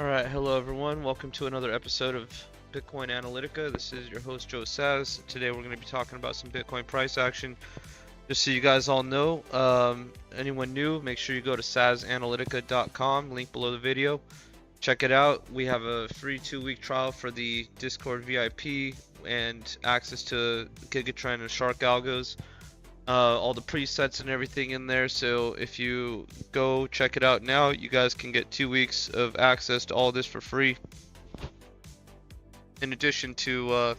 Alright, hello everyone. Welcome to another episode of Bitcoin Analytica. This is your host Joe Saz. Today we're going to be talking about some Bitcoin price action. Just so you guys all know, anyone new, make sure you go to sazanalytica.com, link below the video. Check it out. We have a free 2-week trial for the Discord VIP and access to Gigatrend and Shark Algos. All the presets and everything in there, so if you go check it out now, you guys can get 2 weeks of access to all this for free, in addition to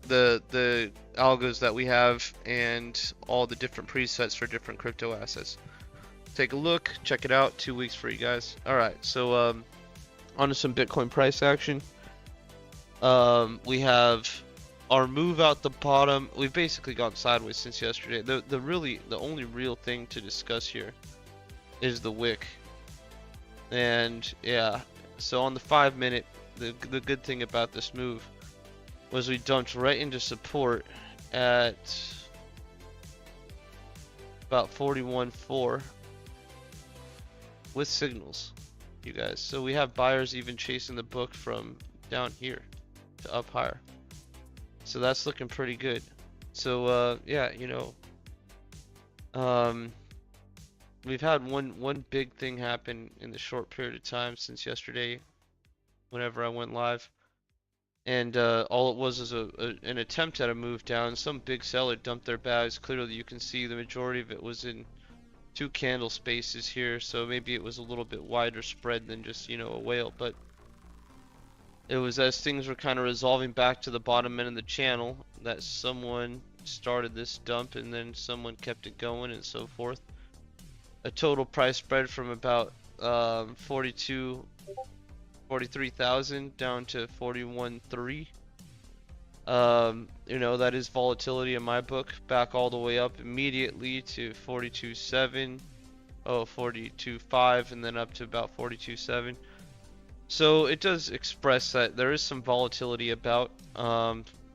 the algos that we have and all the different presets for different crypto assets. Take a look, check it out. 2 weeks free, guys. Alright, so on to some Bitcoin price action. We have our move out the bottom. We've basically gone sideways since yesterday. The only real thing to discuss here is the wick. And yeah, so on the 5-minute, the good thing about this move was we dumped right into support at about 41.4 with signals, you guys. So we have buyers even chasing the book from down here to up higher. So that's looking pretty good. So yeah, you know, we've had one big thing happen in the short period of time since yesterday, whenever I went live, and all it was is an attempt at a move down. Some big seller dumped their bags. Clearly, you can see the majority of it was in 2 candle spaces here, so maybe it was a little bit wider spread than just, you know, a whale, but it was as things were kind of resolving back to the bottom end of the channel that someone started this dump, and then someone kept it going and so forth. A total price spread from about 43,000 down to 41.3. You know, that is volatility in my book. Back all the way up immediately to 42.7, 42.5, and then up to about 42.7. So it does express that there is some volatility about,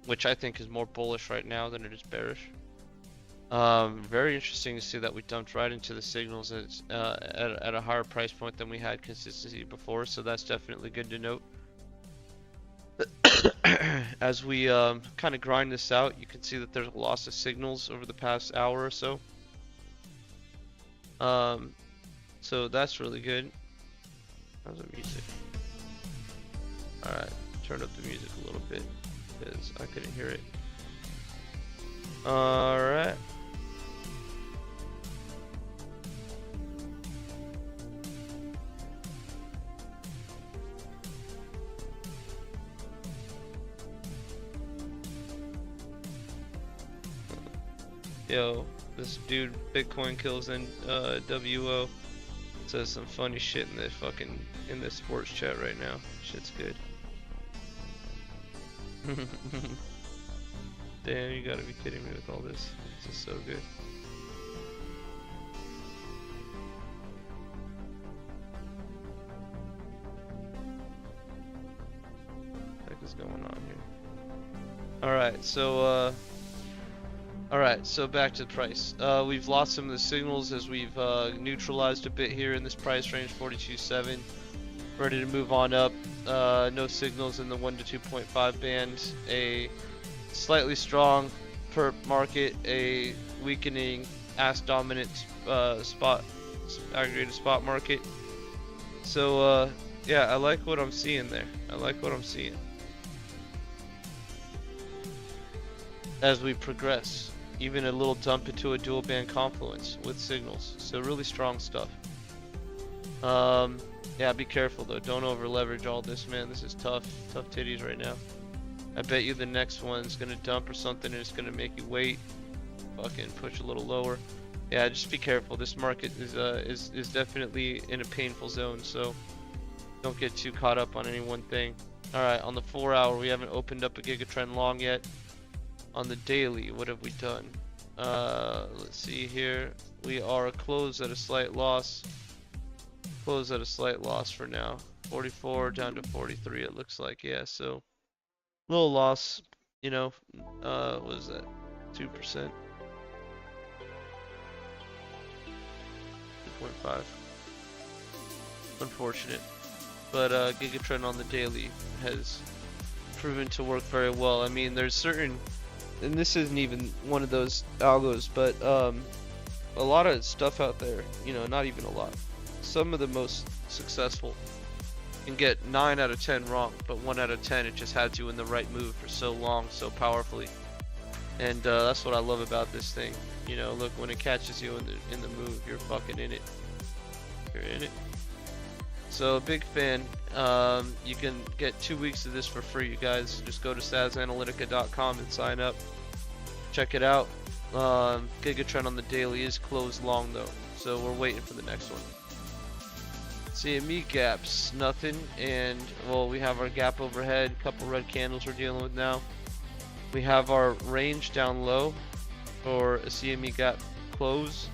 which I think is more bullish right now than it is bearish. Very interesting to see that we dumped right into the signals at a higher price point than we had consistency before, so that's definitely good to note. As we kind of grind this out, you can see that there's a loss of signals over the past hour or so. So that's really good. How's the music? Alright, turn up the music a little bit because I couldn't hear it. Alright. Yo, this dude Bitcoin kills in WO says some funny shit in this sports chat right now. Shit's good. Damn, you gotta be kidding me with all this. This is so good. What the heck is going on here? Alright, so back to the price. We've lost some of the signals as we've neutralized a bit here in this price range, 42.7. Ready to move on up. No signals in the 1 to 2.5 band. A slightly strong perp market, a weakening ass dominant aggregated spot market. So yeah, I like what I'm seeing there. I like what I'm seeing as we progress. Even a little dump into a dual band confluence with signals. So really strong stuff. Yeah, be careful though. Don't over leverage all this, man. This is tough titties right now. I bet you the next one's gonna dump or something and it's gonna make you wait. Fucking push a little lower. Yeah, just be careful. This market is definitely in a painful zone, so don't get too caught up on any one thing. Alright, on the 4-hour we haven't opened up a gigatrend long yet. On the daily, what have we done? Let's see here. We are closed at a slight loss. Closed at a slight loss for now. 44 down to 43 it looks like. Yeah, so little loss, you know. What is that? 2%. 2.5. Unfortunate. but Gigatrend on the daily has proven to work very well. I mean, there's certain, and this isn't even one of those algos, but a lot of stuff out there, you know, not even a lot. Some of the most successful can get 9 out of 10 wrong, but 1 out of 10 it just had you in the right move for so long, so powerfully. And that's what I love about this thing. You know, look, when it catches you in the move, you're fucking in it. You're in it. So big fan. You can get 2 weeks of this for free, you guys. Just go to sazanalytica.com and sign up. Check it out. Gigatrend on the daily is closed long though, so we're waiting for the next one. CME gaps, nothing, and well, we have our gap overhead, couple red candles we're dealing with now. We have our range down low for a CME gap close,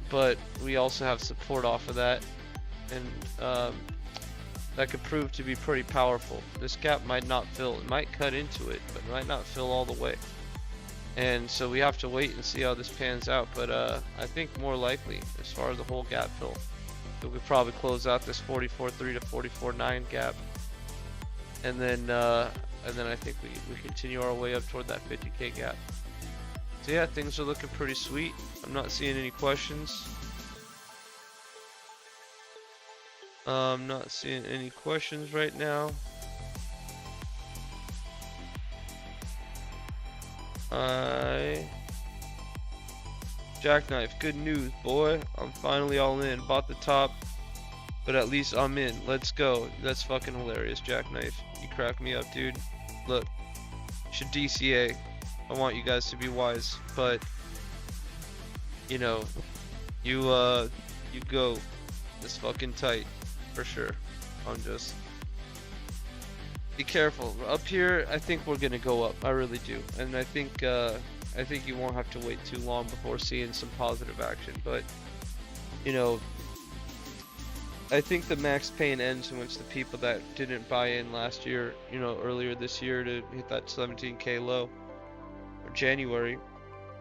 but we also have support off of that, and that could prove to be pretty powerful. This gap might not fill, it might cut into it, but it might not fill all the way. And so we have to wait and see how this pans out, but I think more likely, as far as the whole gap fill, that we probably close out this 44.3 to 44.9 gap, and then I think we continue our way up toward that 50k gap. So yeah, things are looking pretty sweet. I'm not seeing any questions. I'm not seeing any questions right now. Jackknife, good news, boy. I'm finally all in. Bought the top, but at least I'm in. Let's go. That's fucking hilarious, Jackknife. You crack me up, dude. Look, you should DCA. I want you guys to be wise, but you know, you go. It's fucking tight, for sure. I'm just be careful. Up here, I think we're gonna go up. I really do, and I think you won't have to wait too long before seeing some positive action. But you know, I think the max pain ends once the people that didn't buy in last year, you know, earlier this year to hit that 17k low, or January,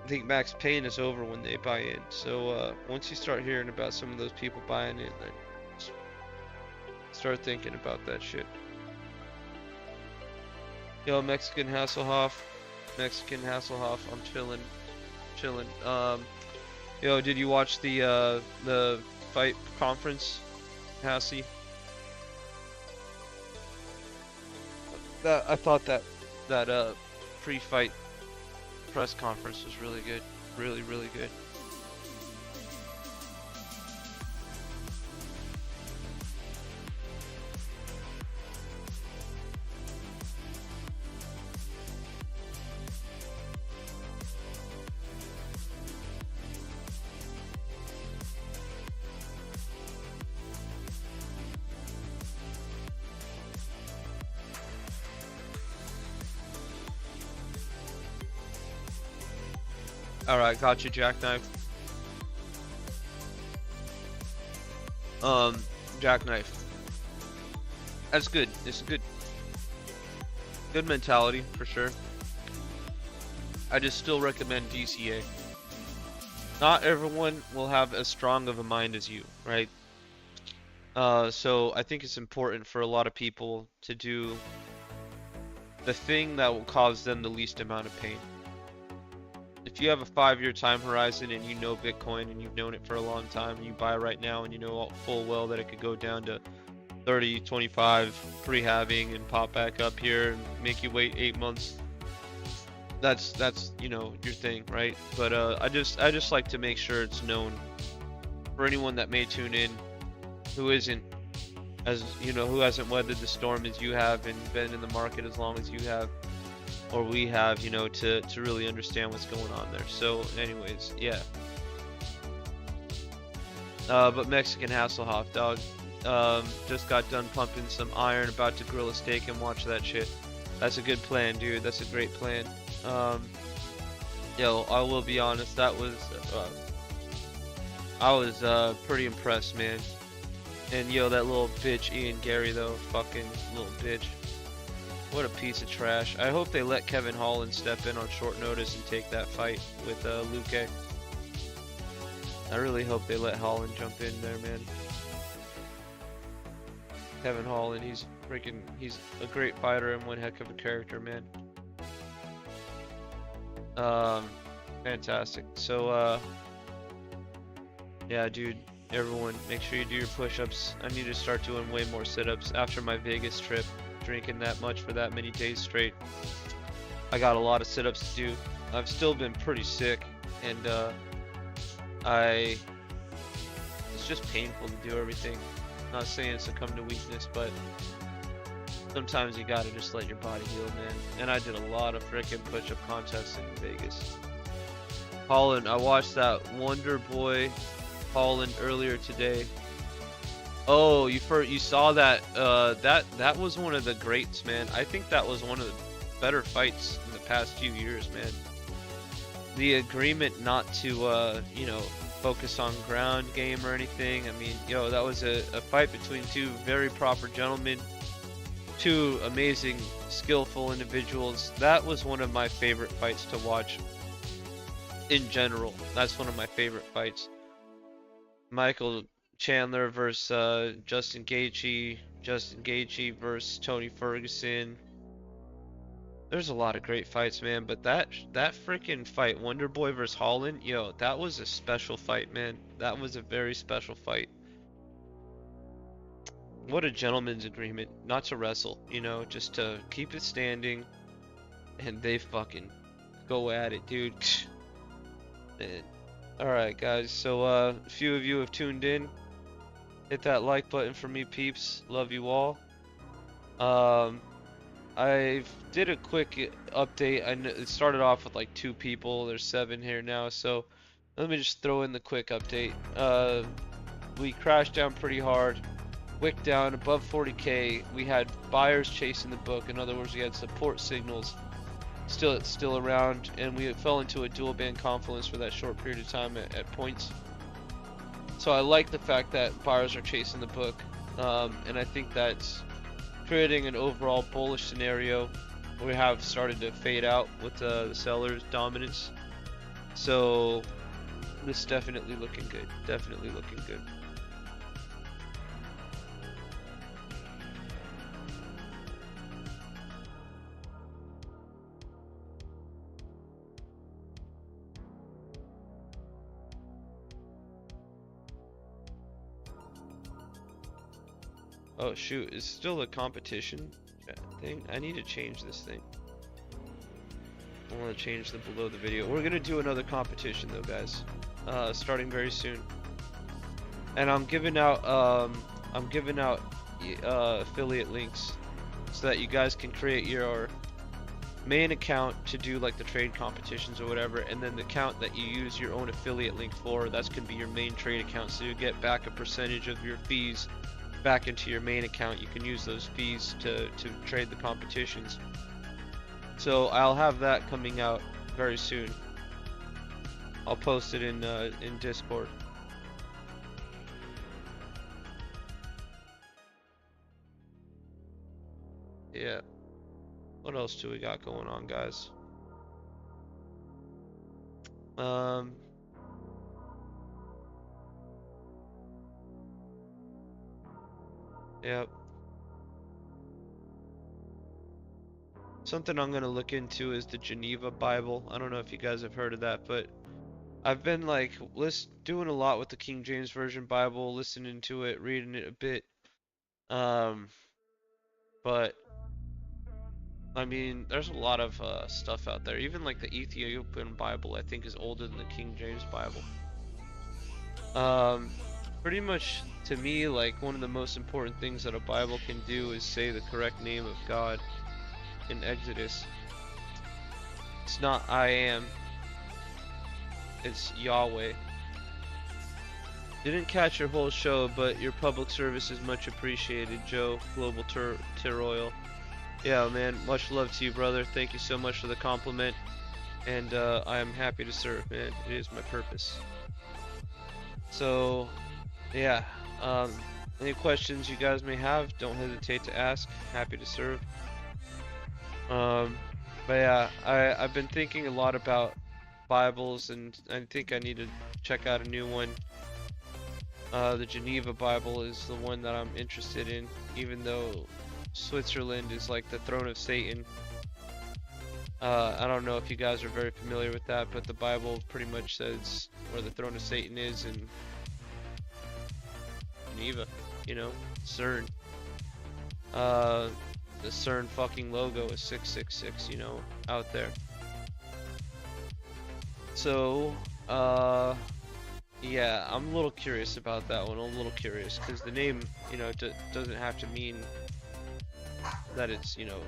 I think max pain is over when they buy in. So once you start hearing about some of those people buying in, then start thinking about that shit. Yo, Mexican Hasselhoff, I'm chilling. Yo, did you watch the fight conference, Hassie? I thought that pre-fight press conference was really good, really good. Alright, got you, Jackknife. Jackknife. That's good. It's a good mentality, for sure. I just still recommend DCA. Not everyone will have as strong of a mind as you, right? So I think it's important for a lot of people to do the thing that will cause them the least amount of pain. If you have a 5-year time horizon and you know Bitcoin and you've known it for a long time and you buy right now and you know full well that it could go down to 30, 25 pre-halving and pop back up here and make you wait 8 months, that's you know, your thing, right? But I just like to make sure it's known for anyone that may tune in who isn't, as you know, who hasn't weathered the storm as you have and been in the market as long as you have, or we have, you know, to really understand what's going on there. So anyways, yeah. But Mexican Hasselhoff, dog, just got done pumping some iron, about to grill a steak and watch that shit. That's a good plan, dude. That's a great plan. Yo, I will be honest, that was I was pretty impressed, man. And yo, that little bitch Ian Gary though, fucking little bitch. What a piece of trash. I hope they let Kevin Holland step in on short notice and take that fight with Luque. I really hope they let Holland jump in there, man. Kevin Holland, he's a great fighter and one heck of a character, man. Fantastic. So, yeah, dude, everyone, make sure you do your push-ups. I need to start doing way more sit-ups after my Vegas trip. Drinking that much for that many days straight. I got a lot of sit-ups to do. I've still been pretty sick, and it's just painful to do everything. Not saying it's succumb to weakness, but sometimes you gotta just let your body heal, man. And I did a lot of frickin' push-up contests in Vegas. Holland, I watched that Wonder Boy Holland earlier today. Oh, you saw that? That was one of the greats, man. I think that was one of the better fights in the past few years, man. The agreement not to, you know, focus on ground game or anything. I mean, yo, that was a fight between two very proper gentlemen, two amazing, skillful individuals. That was one of my favorite fights to watch. In general, that's one of my favorite fights. Michael Chandler versus Justin Gaethje versus Tony Ferguson. There's a lot of great fights, man, but that freaking fight, Wonder Boy versus Holland, yo, that was a special fight, man. That was a very special fight. What a gentleman's agreement, not to wrestle, you know, just to keep it standing, and they fucking go at it, dude. Man. Alright, guys, so a few of you have tuned in. Hit that like button for me, peeps. Love you all. I did a quick update. I know it started off with like 2 people. There's 7 here now, so let me just throw in the quick update. We crashed down pretty hard. Wick down above 40k. We had buyers chasing the book. In other words, we had support signals still around, and we fell into a dual band confluence for that short period of time at points. So I like the fact that buyers are chasing the book, and I think that's creating an overall bullish scenario. We have started to fade out with the sellers' dominance, so this is definitely looking good. Definitely looking good. Oh shoot, it's still a competition thing. I need to change this thing. I want to change the below the video. We're gonna do another competition though, guys. Starting very soon. And I'm giving out affiliate links so that you guys can create your main account to do like the trade competitions or whatever, and then the account that you use your own affiliate link for, that's gonna be your main trade account, so you get back a percentage of your fees back into your main account. You can use those fees to trade the competitions. So I'll have that coming out very soon. I'll post it in Discord. Yeah. What else do we got going on, guys? Yep. Something I'm gonna look into is the Geneva Bible. I don't know if you guys have heard of that, but I've been like doing a lot with the King James Version Bible, listening to it, reading it a bit. But I mean, there's a lot of stuff out there. Even like the Ethiopian Bible, I think, is older than the King James Bible. Pretty much to me, like, one of the most important things that a Bible can do is say the correct name of God in Exodus. It's not I am, it's Yahweh. Didn't catch your whole show, but your public service is much appreciated, Joe, Global Royal. Yeah, man, much love to you, brother. Thank you so much for the compliment, and I am happy to serve, man. It is my purpose. So, yeah, any questions you guys may have, don't hesitate to ask. Happy to serve. But yeah, I've been thinking a lot about Bibles, and I think I need to check out a new one. The Geneva Bible is the one that I'm interested in, even though Switzerland is like the throne of Satan. I don't know if you guys are very familiar with that, but the Bible pretty much says where the throne of Satan is in Geneva, you know, CERN. The CERN fucking logo is 666, you know, out there. So, yeah, I'm a little curious about that one. I'm a little curious because the name, you know, doesn't have to mean that it's, you know,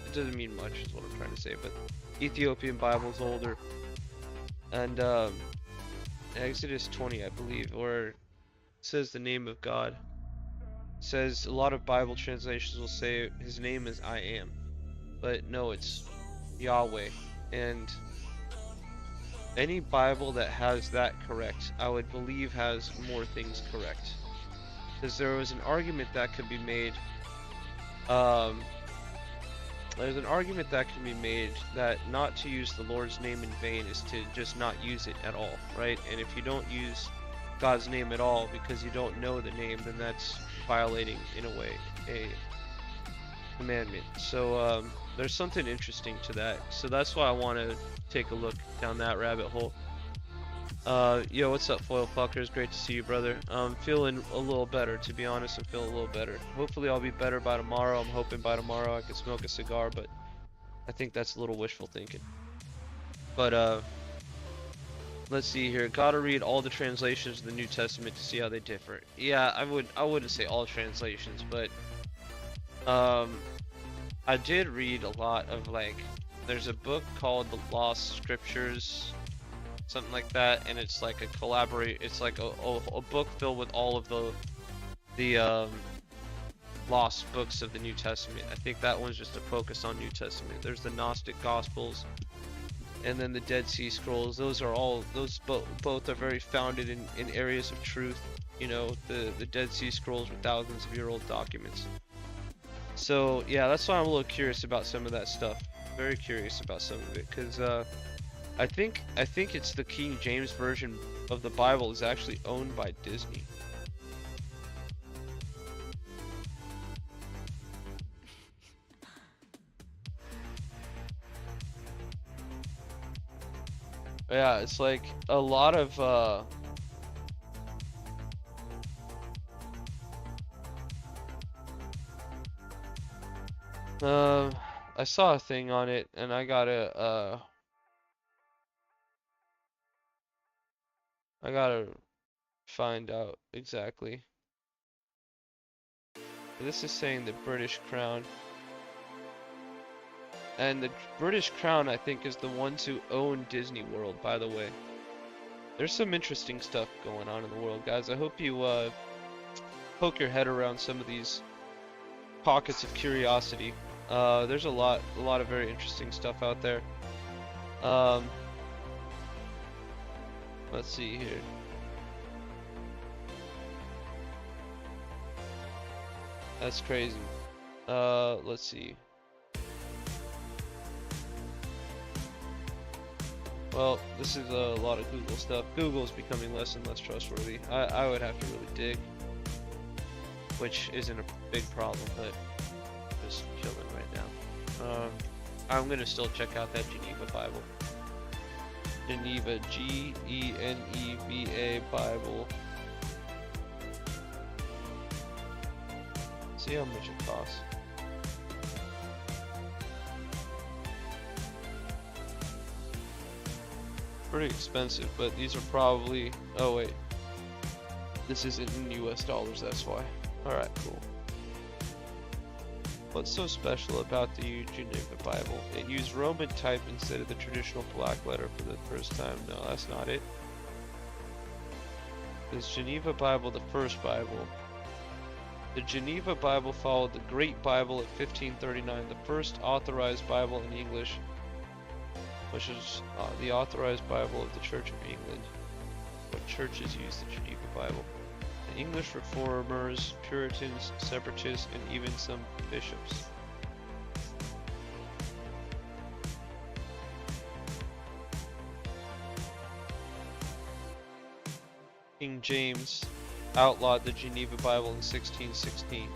it doesn't mean much is what I'm trying to say, but Ethiopian Bible's older. And Exodus 20, I believe, or it says the name of God. It says a lot of Bible translations will say his name is I am, but no, it's Yahweh. And any Bible that has that correct, I would believe has more things correct. Because there was an argument that could be made, there's an argument that can be made that not to use the Lord's name in vain is to just not use it at all, right? And if you don't use God's name at all because you don't know the name, then that's violating, in a way, a commandment. So there's something interesting to that. So that's why I want to take a look down that rabbit hole. Yo, what's up, foil fuckers? Great to see you, brother. I'm feeling a little better, to be honest. I'm feeling a little better. Hopefully I'll be better by tomorrow. I'm hoping by tomorrow I can smoke a cigar, but I think that's a little wishful thinking. But let's see here. Gotta read all the translations of the New Testament to see how they differ. Yeah, I wouldn't say all translations, but I did read a lot of, like, there's a book called The Lost Scriptures, something like that, and it's like it's like a book filled with all of the lost books of the New Testament. I think that one's just a focus on New Testament. There's the Gnostic Gospels, and then the Dead Sea Scrolls. Those both are very founded in areas of truth. You know, the Dead Sea Scrolls were thousands of year old documents. So yeah, that's why I'm a little curious about some of that stuff. Very curious about some of it, because I think it's the King James version of the Bible is actually owned by Disney. Yeah, it's like a lot of I saw a thing on it and I gotta find out exactly. This is saying the British Crown. And the British Crown, I think, is the ones who own Disney World, by the way. There's some interesting stuff going on in the world, guys. I hope you poke your head around some of these pockets of curiosity. There's a lot of very interesting stuff out there. Let's see here. That's crazy. Let's see. Well, this is a lot of Google stuff. Google's becoming less and less trustworthy. I would have to really dig, which isn't a big problem, but just chilling right now. I'm gonna still check out that Geneva Bible. Geneva, Geneva Bible. See how much it costs. Pretty expensive, but these are probably, oh wait, this isn't in US dollars, that's why. Alright, cool. What's so special about the Geneva Bible? It used Roman type instead of the traditional black letter for the first time. No, that's not it. Is Geneva Bible the first Bible? The Geneva Bible followed the Great Bible of 1539, the first authorized Bible in English, which is the authorized Bible of the Church of England. What churches use the Geneva Bible? The English Reformers, Puritans, Separatists, and even some bishops. King James outlawed the Geneva Bible in 1616.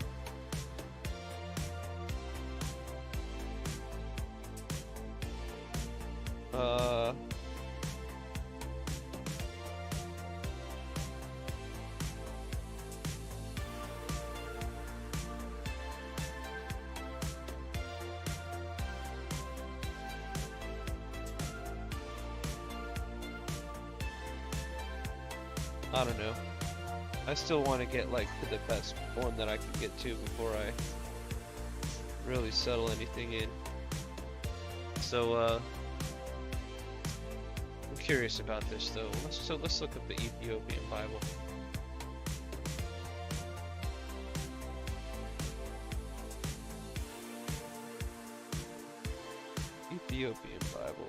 I don't know. I still want to get like to the best one that I can get to before I really settle anything in. So I'm curious about this though. Let's look up the Ethiopian Bible. Ethiopian Bible.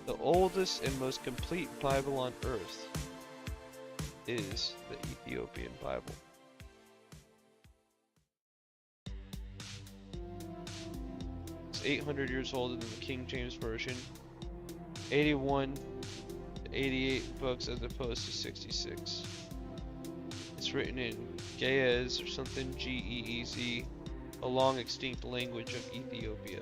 The oldest and most complete Bible on earth is the Ethiopian Bible. It's 800 years older than the King James Version. 81 to 88 books as opposed to 66. It's written in Ge'ez or something, G-E-E-Z, a long extinct language of Ethiopia.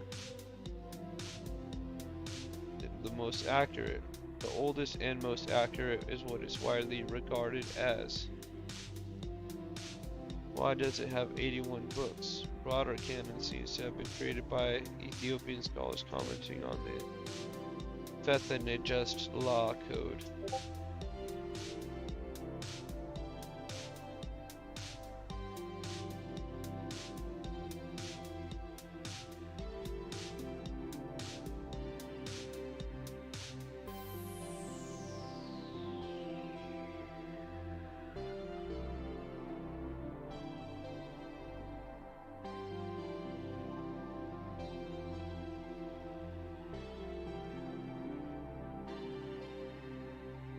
The most accurate, the oldest and most accurate is what is widely regarded as. Why does it have 81 books? Broader canon seems to have been created by Ethiopian scholars commenting on the Fetha law code.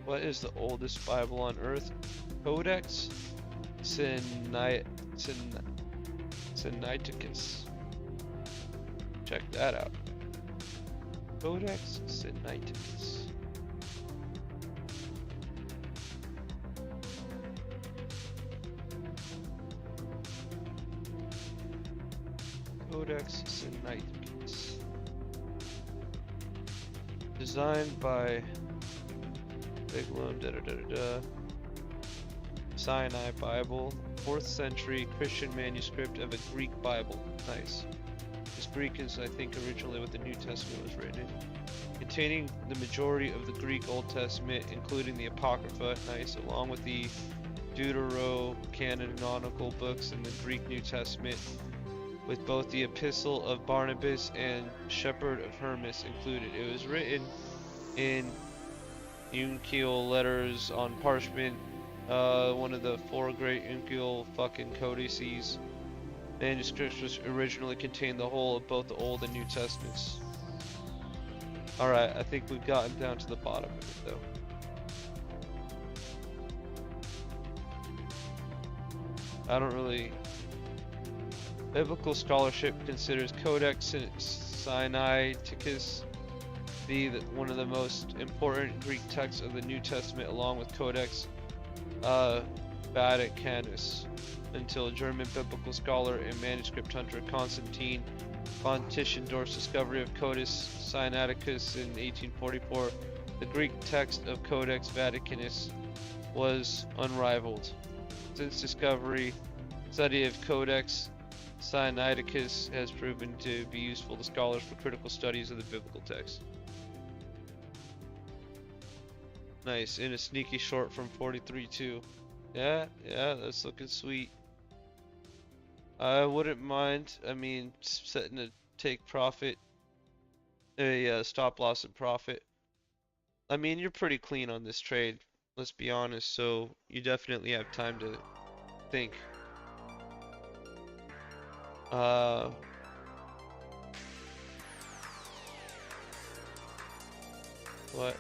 What is the oldest Bible on earth? Codex Sinaiticus. Check that out. Codex Sinaiticus. Codex Sinaiticus. Designed by Sinai Bible, 4th century Christian manuscript of a Greek Bible. Nice. This Greek is, I think, originally what the New Testament was written in. Containing the majority of the Greek Old Testament, including the Apocrypha, nice, along with the Deuterocanonical books in the Greek New Testament, with both the Epistle of Barnabas and Shepherd of Hermas included. It was written in Uncial letters on parchment, one of the 4 great Uncial fucking codices. Manuscripts which originally contained the whole of both the Old and New Testaments. Alright, I think we've gotten down to the bottom of it though. I don't really... Biblical scholarship considers Codex Sinaiticus one of the most important Greek texts of the New Testament, along with Codex Vaticanus, until German biblical scholar and manuscript hunter Constantine von Tischendorf's discovery of Codex Sinaiticus in 1844. The Greek text of Codex Vaticanus was unrivaled. Since discovery, study of Codex Sinaiticus has proven to be useful to scholars for critical studies of the biblical text. Nice, in a sneaky short from 43.2. Yeah, that's looking sweet. I wouldn't mind, I mean, setting a take profit, a stop loss and profit. I mean, you're pretty clean on this trade, let's be honest, so you definitely have time to think. What?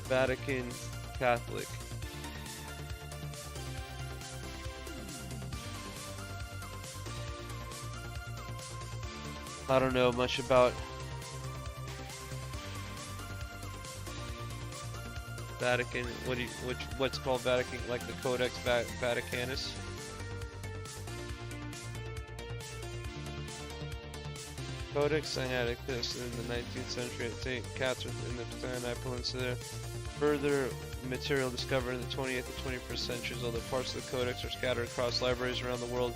Vatican Catholic. I don't know much about Vatican. What's called Vatican, like the Codex Vaticanus? Codex Sinaiticus in the 19th century at St. Catherine in the Sinai Peninsula. Further material discovered in the 20th and 21st centuries, although parts of the Codex are scattered across libraries around the world.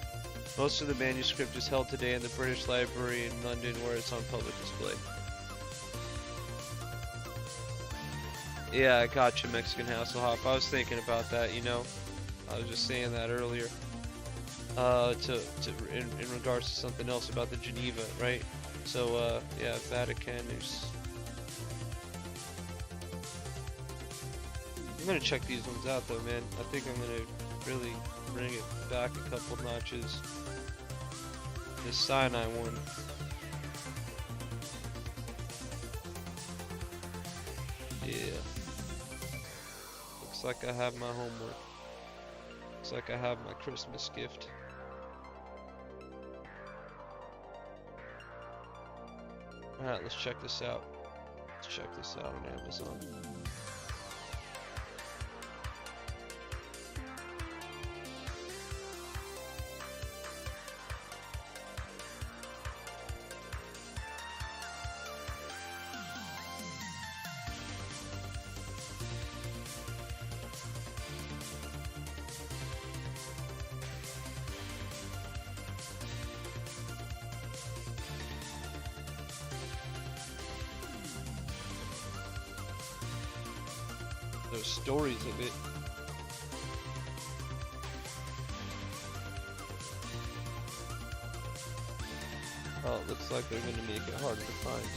Most of the manuscript is held today in the British Library in London, where it's on public display. Yeah, I got you, Mexican Hasselhoff. I was thinking about that, you know. I was just saying that earlier. In regards to something else about the Geneva, right? So, yeah, Vatican is... I'm gonna check these ones out though, man. I think I'm gonna really bring it back a couple notches. This Sinai one. Yeah. Looks like I have my homework. Looks like I have my Christmas gift. Alright, let's check this out. Let's check this out on Amazon. There's stories of it. Oh, it looks like they're gonna make it harder to find.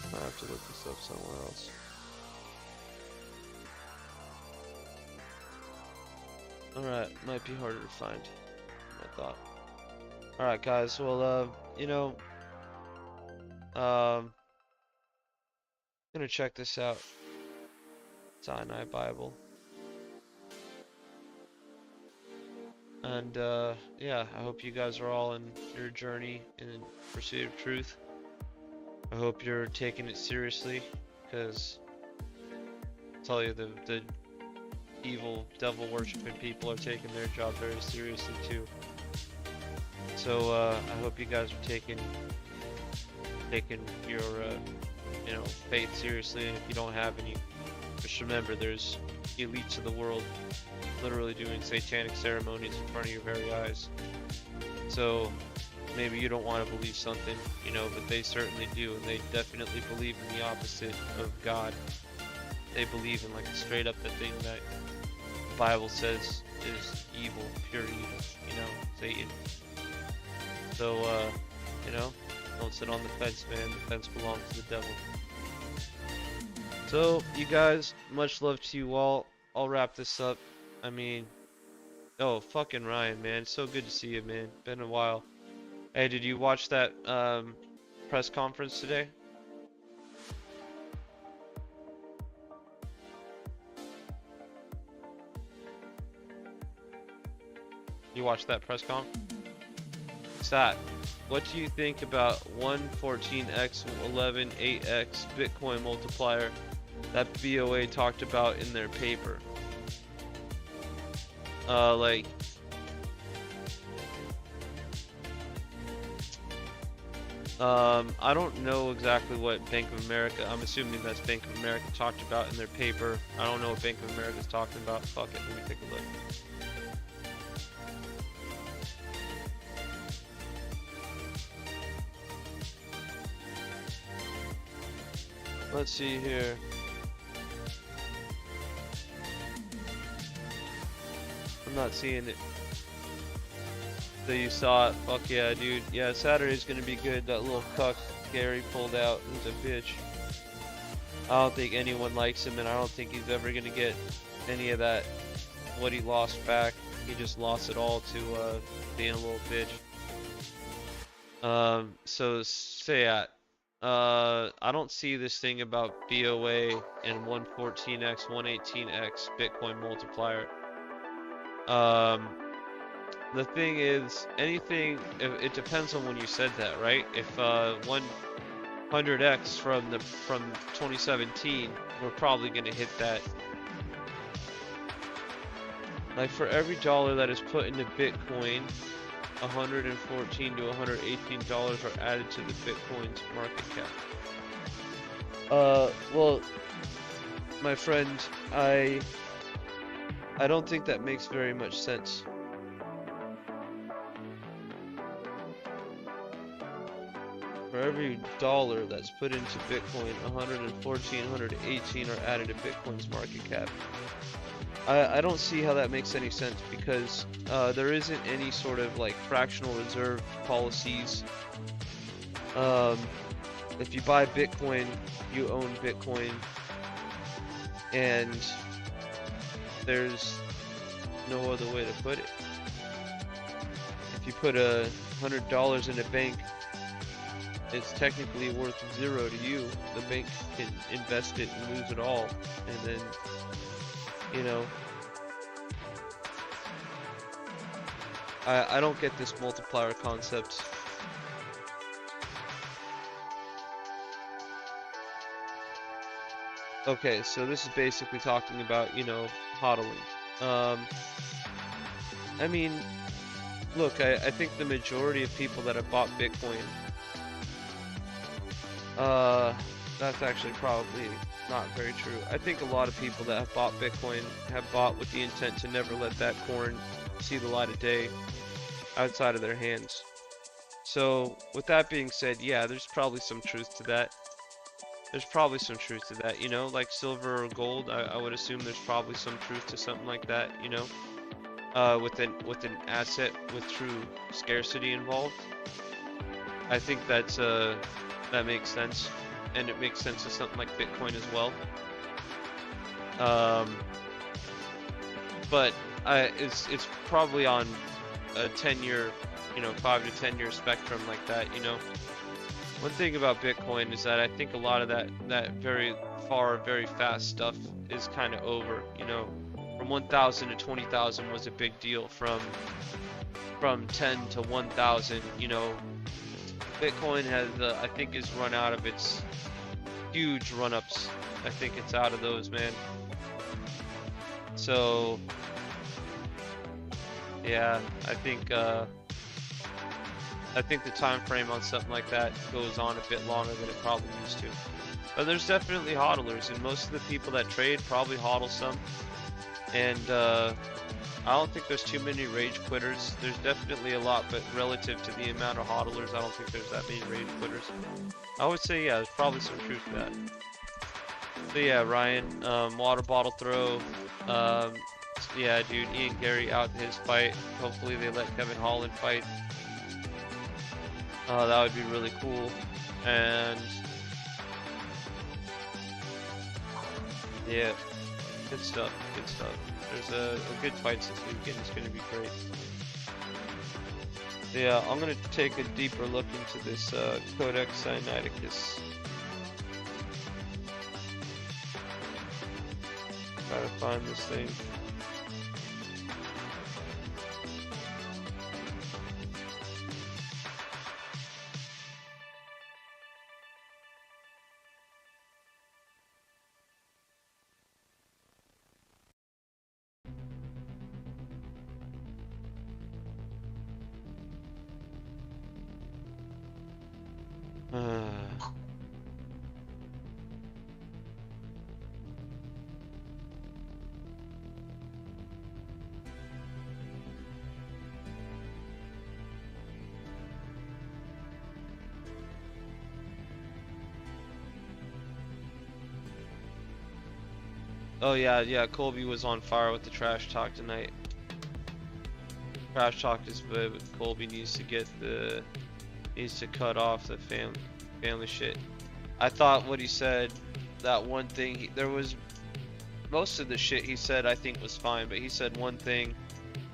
I have to look this up somewhere else. Alright, might be harder to find than I thought. Alright guys, well you know, I'm gonna check this out. Sinai Bible. And yeah, I hope you guys are all in your journey in pursuit of truth. I hope you're taking it seriously, because I tell you, the evil devil worshipping people are taking their job very seriously too. So I hope you guys are taking your you know, faith seriously, and if you don't have any, just remember there's elites of the world literally doing satanic ceremonies in front of your very eyes. So maybe you don't want to believe something, you know, but they certainly do, and they definitely believe in the opposite of God. They believe in like straight up the thing that the Bible says is evil, pure evil, you know, Satan. So you know, don't sit on the fence, man. The fence belongs to the devil. So you guys, much love to you all. I'll wrap this up. I mean, oh, fucking Ryan, man, it's so good to see you, man. Been a while. Hey, did you watch that press conference today? You watched that press conf? Sat, what do you think about 114x 11.8x Bitcoin multiplier that BOA talked about in their paper? Like, I don't know exactly what Bank of America, I'm assuming that's Bank of America talked about in their paper. I don't know what Bank of America is talking about. Fuck it, let me take a look. Let's see here. I'm not seeing it. So you saw it. Fuck yeah, dude. Yeah, Saturday's gonna be good. That little cuck Gary pulled out. He's a bitch. I don't think anyone likes him, and I don't think he's ever gonna get any of that, what he lost back. He just lost it all to being a little bitch. So yeah, I don't see this thing about BOA and 114x, 118x Bitcoin multiplier. The thing is, anything, it depends on when you said that, right? If 100x from 2017, we're probably gonna hit that. Like for every dollar that is put into Bitcoin, $114 to $118 are added to the Bitcoin's market cap. Well, my friend, I don't think that makes very much sense. For every dollar that's put into Bitcoin, 114, 118 are added to Bitcoin's market cap. I don't see how that makes any sense, because there isn't any sort of like fractional reserve policies. If you buy Bitcoin, you own Bitcoin, and there's no other way to put it. If you put $100 in a bank, it's technically worth zero to you. The bank can invest it and lose it all, and then, you know, I don't get this multiplier concept. Okay, so this is basically talking about, you know, hodling. I mean, look, I think the majority of people that have bought Bitcoin, that's actually probably not very true. I think a lot of people that have bought Bitcoin have bought with the intent to never let that coin see the light of day outside of their hands. So with that being said, yeah, there's probably some truth to that. There's probably some truth to that, you know, like silver or gold. I would assume there's probably some truth to something like that, you know, with an asset with true scarcity involved. I think that's that makes sense, and it makes sense to something like Bitcoin as well. But it's probably on a 10-year, you know, 5 to 10 year spectrum like that, you know. One thing about Bitcoin is that I think a lot of that very far, very fast stuff is kind of over, you know. From 1,000 to 20,000 was a big deal. From 10 to 1,000, you know, Bitcoin has, I think, is run out of its huge run-ups. I think it's out of those, man. So, yeah, I think the time frame on something like that goes on a bit longer than it probably used to. But there's definitely hodlers, and most of the people that trade probably hodl some. And I don't think there's too many rage quitters. There's definitely a lot, but relative to the amount of hodlers, I don't think there's that many rage quitters. I would say, yeah, there's probably some truth to that. So yeah, Ryan, water bottle throw. Yeah, dude, Ian Gary out in his fight. Hopefully they let Kevin Holland fight. That would be really cool. And yeah, good stuff, good stuff. There's a good fights this weekend. It's gonna be great. Yeah, I'm gonna take a deeper look into this Codex Sinaiticus. Try to find this thing. Oh yeah, Colby was on fire with the trash talk tonight. Trash talk is good, but Colby needs to cut off the family shit. I thought what he said, that one thing, there was most of the shit he said I think was fine, but he said one thing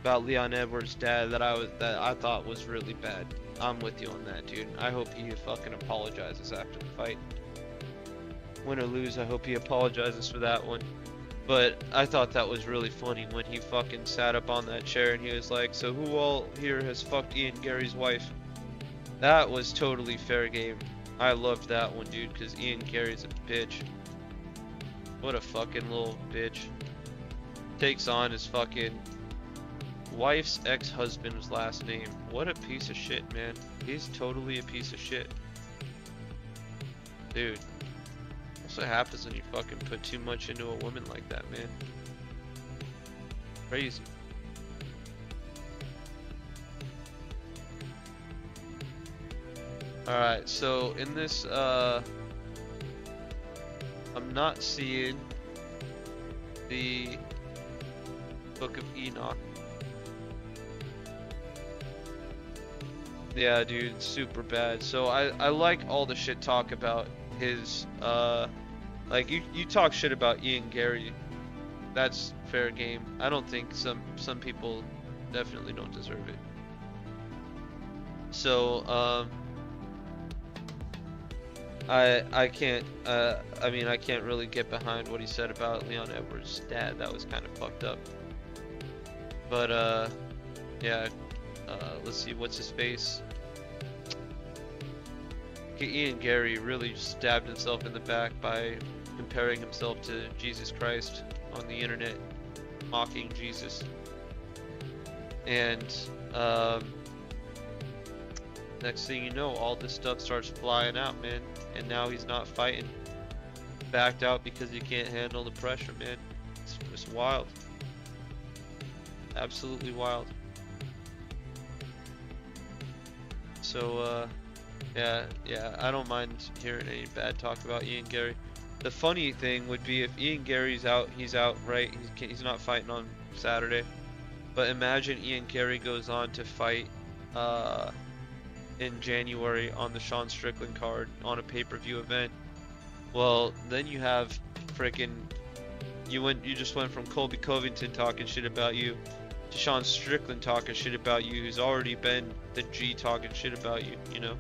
about Leon Edwards' dad that I thought was really bad. I'm with you on that, dude. I hope he fucking apologizes after the fight. Win or lose, I hope he apologizes for that one. But I thought that was really funny when he fucking sat up on that chair and he was like, so who all here has fucked Ian Gary's wife? That was totally fair game. I loved that one, dude, because Ian Gary's a bitch. What a fucking little bitch. Takes on his fucking wife's ex-husband's last name. What a piece of shit, man. He's totally a piece of shit. Dude. That's what happens when you fucking put too much into a woman like that, man. Crazy. Alright, so in this, I'm not seeing the Book of Enoch. Yeah, dude, it's super bad. So I like all the shit talk about his, like you talk shit about Ian Gary. That's fair game. I don't think some people definitely don't deserve it. So, I can't, I mean, I can't really get behind what he said about Leon Edwards' dad. That was kind of fucked up. But, yeah, let's see, what's his face? Ian Gary really stabbed himself in the back by comparing himself to Jesus Christ on the internet, mocking Jesus. And, next thing you know, all this stuff starts flying out, man. And now he's not fighting. Backed out because he can't handle the pressure, man. It's wild. Absolutely wild. So, yeah, I don't mind hearing any bad talk about Ian Gary. The funny thing would be if Ian Gary's out, he's out, right? He's not fighting on Saturday. But imagine Ian Gary goes on to fight, in January on the Sean Strickland card on a pay-per-view event. Well, then you have frickin' you just went from Colby Covington talking shit about you to Sean Strickland talking shit about you, who's already been the G talking shit about you, you know?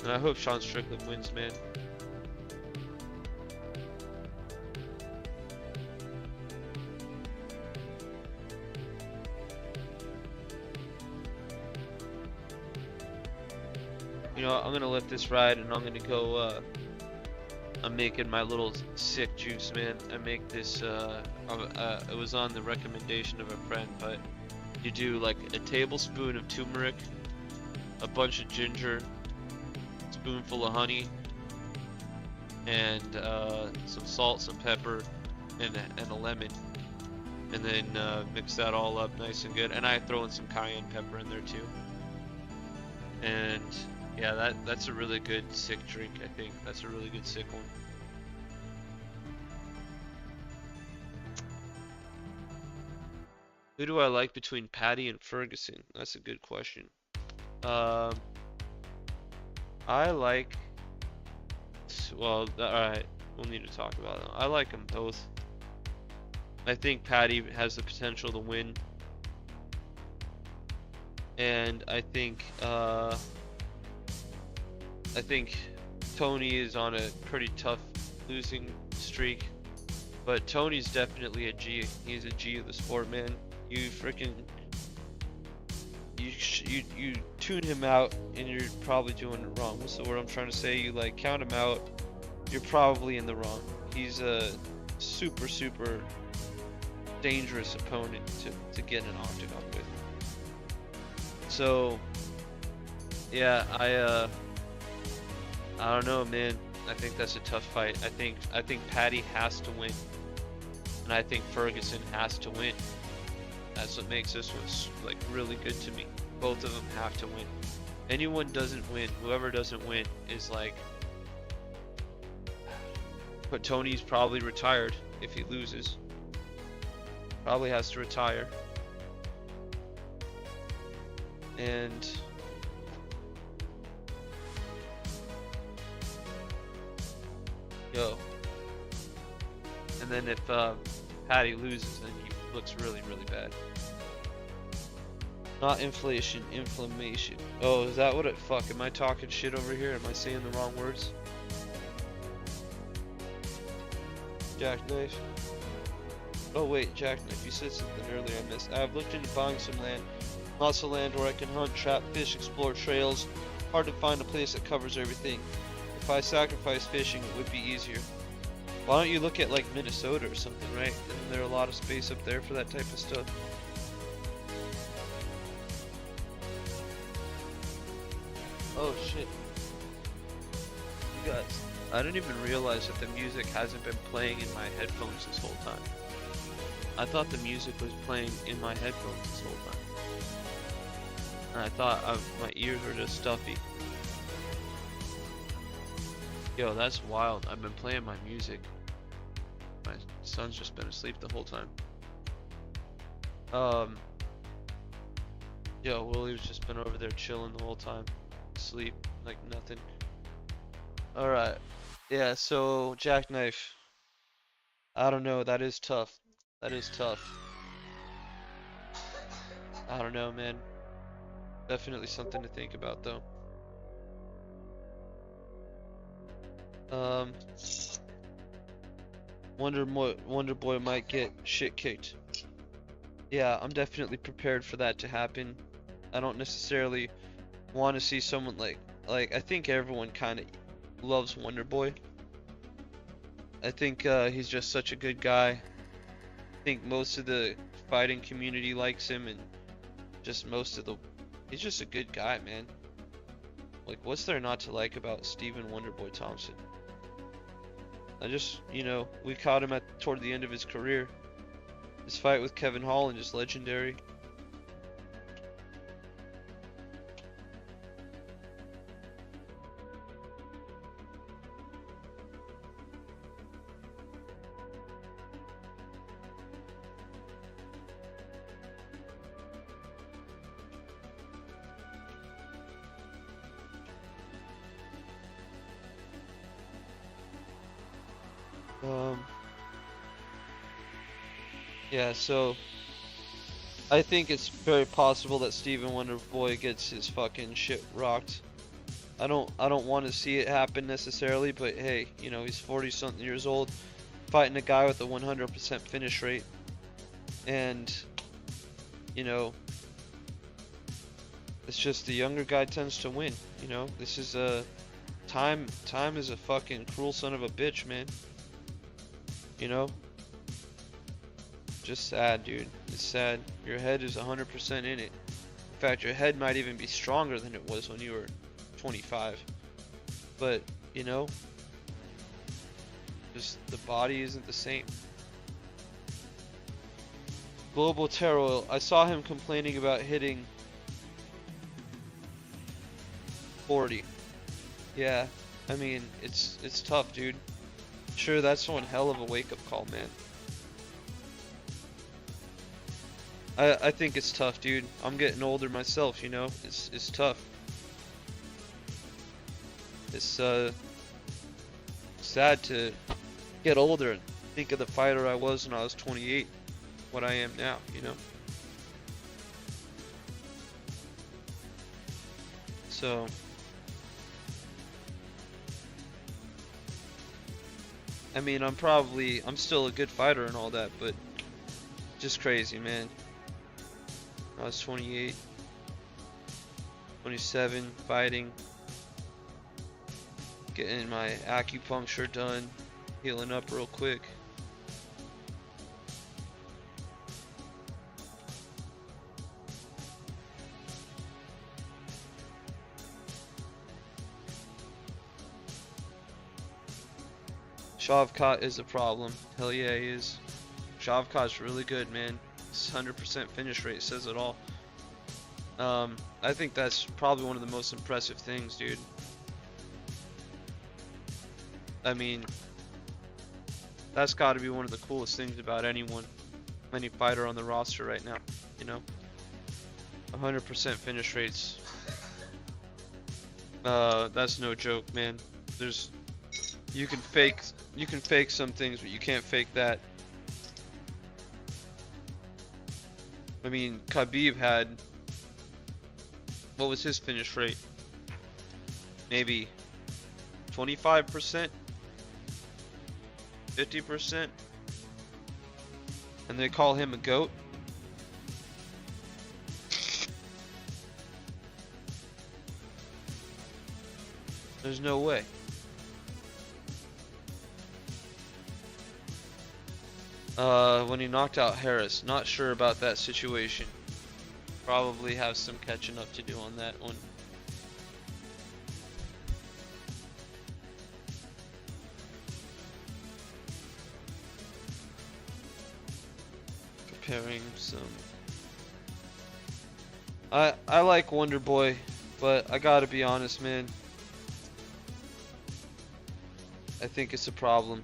And I hope Sean Strickland wins, man. You know, I'm gonna let this ride and I'm gonna go, I'm making my little sick juice, man. I make this, it was on the recommendation of a friend, but you do like a tablespoon of turmeric, a bunch of ginger, a spoonful of honey, and some salt, some pepper, and a lemon. And then mix that all up nice and good. And I throw in some cayenne pepper in there too. And yeah, that's a really good sick drink, I think. That's a really good sick one. Who do I like between Patty and Ferguson? That's a good question. I like... Well, alright. We'll need to talk about them. I like them both. I think Patty has the potential to win. And I think Tony is on a pretty tough losing streak, but Tony's definitely a G. He's a G of the sport, man. You freaking you tune him out and you're probably doing it wrong. What's the word I'm trying to say? You like count him out, you're probably in the wrong. He's a super dangerous opponent to get in an octagon with. So yeah, I don't know, man. I think that's a tough fight. I think Patty has to win, and I think Ferguson has to win. That's what makes this one like really good to me. Both of them have to win. Anyone doesn't win, whoever doesn't win is like. But Tony's probably retired if he loses. Probably has to retire. And Yo. And then if Patty loses, then he looks really, really bad. Not inflation, inflammation. Oh, is that what it? Fuck, am I talking shit over here? Am I saying the wrong words? Jackknife. Oh wait, Jackknife, you said something earlier I missed. I have looked into buying some land. Lots of land where I can hunt, trap, fish, explore trails. Hard to find a place that covers everything. If I sacrifice fishing, it would be easier. Why don't you look at like Minnesota or something, right? Isn't there a lot of space up there for that type of stuff? Oh shit. You guys, I didn't even realize that the music hasn't been playing in my headphones this whole time. I thought the music was playing in my headphones this whole time. And I thought my ears were just stuffy. Yo, that's wild. I've been playing my music. My son's just been asleep the whole time. Yo, Willie's just been over there chilling the whole time. Sleep like nothing. Alright. Yeah, so Jackknife. I don't know, that is tough. That is tough. I don't know, man. Definitely something to think about though. Wonder Boy might get shit kicked. Yeah, I'm definitely prepared for that to happen. I don't necessarily want to see someone like I think everyone kind of loves Wonder Boy. I think he's just such a good guy. I think most of the fighting community likes him, and just he's just a good guy, man. Like, what's there not to like about Stephen Wonderboy Thompson? I just, we caught him toward the end of his career. His fight with Kevin Holland is legendary. Yeah, so I think it's very possible that Stephen Wonderboy gets his fucking shit rocked. I don't want to see it happen necessarily, but hey, he's 40 something years old fighting a guy with a 100% finish rate, and it's just the younger guy tends to win. This is time is a fucking cruel son of a bitch, man. Just sad, dude. It's sad. Your head is 100% in it. In fact, your head might even be stronger than it was when you were 25. But, just the body isn't the same. Global Terror. I saw him complaining about hitting 40. Yeah, I mean, it's tough, dude. Sure, that's one hell of a wake-up call, man. I think it's tough, dude. I'm getting older myself, It's tough. It's sad to get older and think of the fighter I was when I was 28, what I am now, So I mean, I'm still a good fighter and all that, but just crazy, man. I was 28, 27, fighting, getting my acupuncture done, healing up real quick. Shavkat is a problem. Hell yeah, he is. Shavkat's really good, man. His 100% finish rate says it all. I think that's probably one of the most impressive things, dude. I mean, that's got to be one of the coolest things about any fighter on the roster right now, 100% finish rates. That's no joke, man. You can fake some things, but you can't fake that. I mean, Khabib had, what was his finish rate? Maybe 25%, 50%, and they call him a GOAT. There's no way. When he knocked out Harris, not sure about that situation. Probably have some catching up to do on that one. Preparing some. I like Wonder Boy, but I gotta be honest, man. I think it's a problem.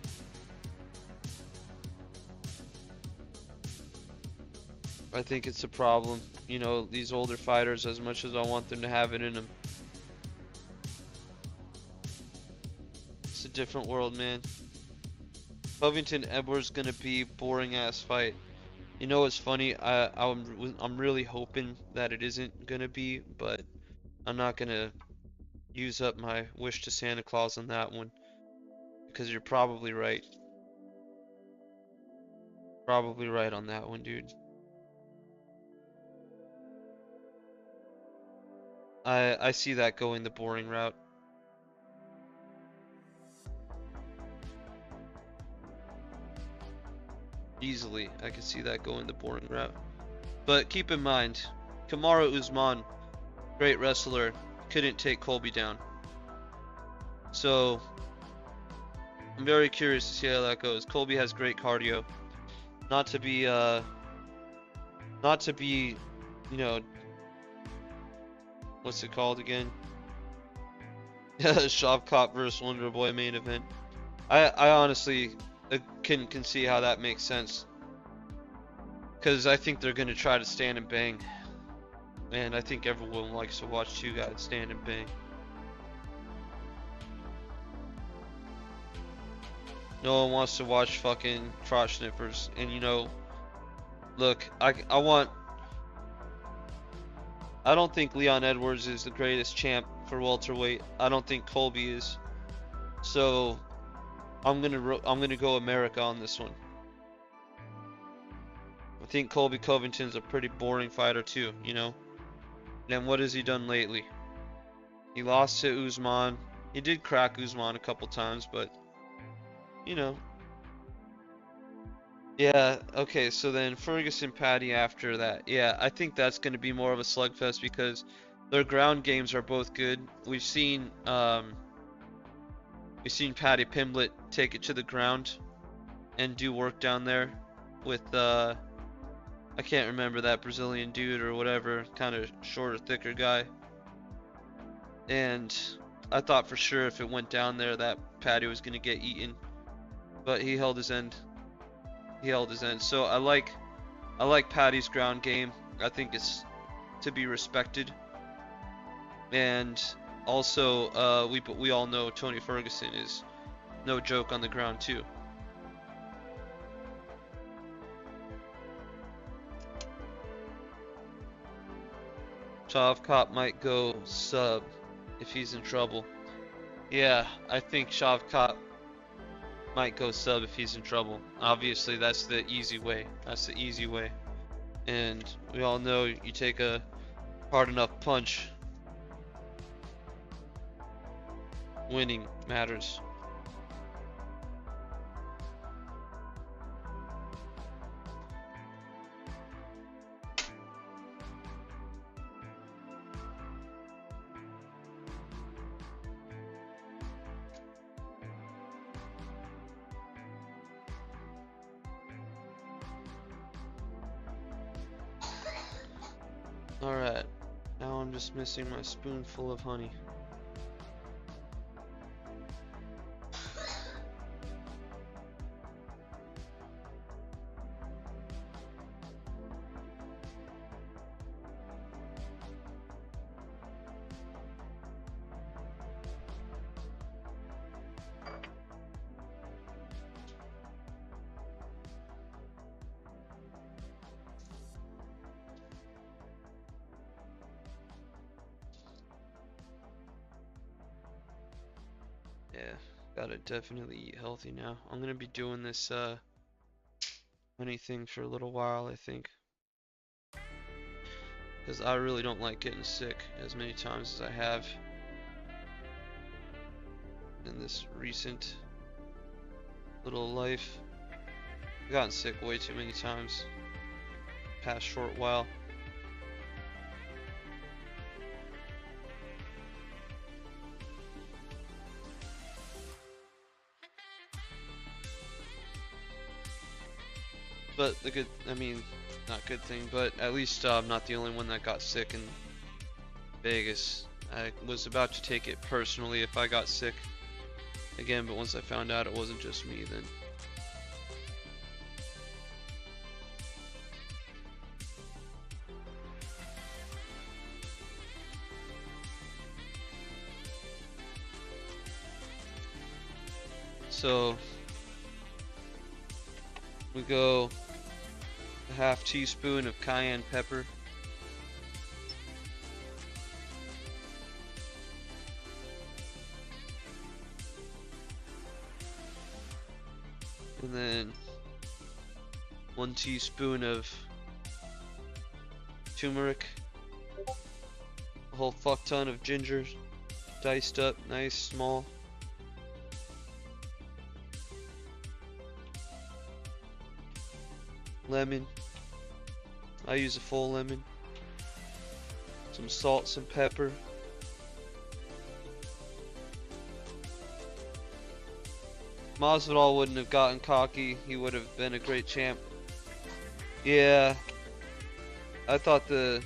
I think it's a problem. You know, these older fighters, as much as I want them to have it in them. It's a different world, man. Covington Edwards gonna be boring ass fight. You know what's funny? I'm really hoping that it isn't gonna be, but I'm not gonna use up my wish to Santa Claus on that one, because you're probably right. Probably right on that one, dude. I see that going the boring route. Easily, I can see that going the boring route. But keep in mind, Kamaru Usman, great wrestler, couldn't take Colby down. So I'm very curious to see how that goes. Colby has great cardio. Not to be, you know, what's it called again? Shavkat versus Wonder Boy main event. I honestly can see how that makes sense. Because I think they're going to try to stand and bang. And I think everyone likes to watch two guys stand and bang. No one wants to watch fucking crotch sniffers. And you know, look, I don't think Leon Edwards is the greatest champ for welterweight. I don't think Colby is. So I'm gonna go America on this one. I think Colby Covington's a pretty boring fighter too, you know. And what has he done lately? He lost to Usman. He did crack Usman a couple times, but you know. Yeah, okay, so then Ferguson Patty after that. Yeah, I think that's going to be more of a slugfest because their ground games are both good. We've seen Patty Pimblett take it to the ground and do work down there with I can't remember that Brazilian dude or whatever, kind of shorter, thicker guy. And I thought for sure if it went down there that Patty was going to get eaten, but he held his end. He held his end. So I like Patty's ground game. I think it's to be respected. And also, we all know Tony Ferguson is no joke on the ground too. Shavkat might go sub if he's in trouble. Yeah, I think Shavkat might go sub if he's in trouble. Obviously, that's the easy way. That's the easy way. And we all know you take a hard enough punch, winning matters. Alright, now I'm just missing my spoonful of honey. Gotta definitely eat healthy now. I'm gonna be doing this honey thing for a little while, I think. Because I really don't like getting sick as many times as I have in this recent little life. I've gotten sick way too many times past short while. But the good, I mean, not good thing, but at least I'm not the only one that got sick in Vegas. I was about to take it personally if I got sick again, but once I found out it wasn't just me, then so we go a half teaspoon of cayenne pepper. And then 1 teaspoon of turmeric. A whole fuck ton of ginger, diced up, nice, small. Lemon. I use a full lemon. Some salt, some pepper. Masvidal wouldn't have gotten cocky. He would have been a great champ. Yeah. I thought the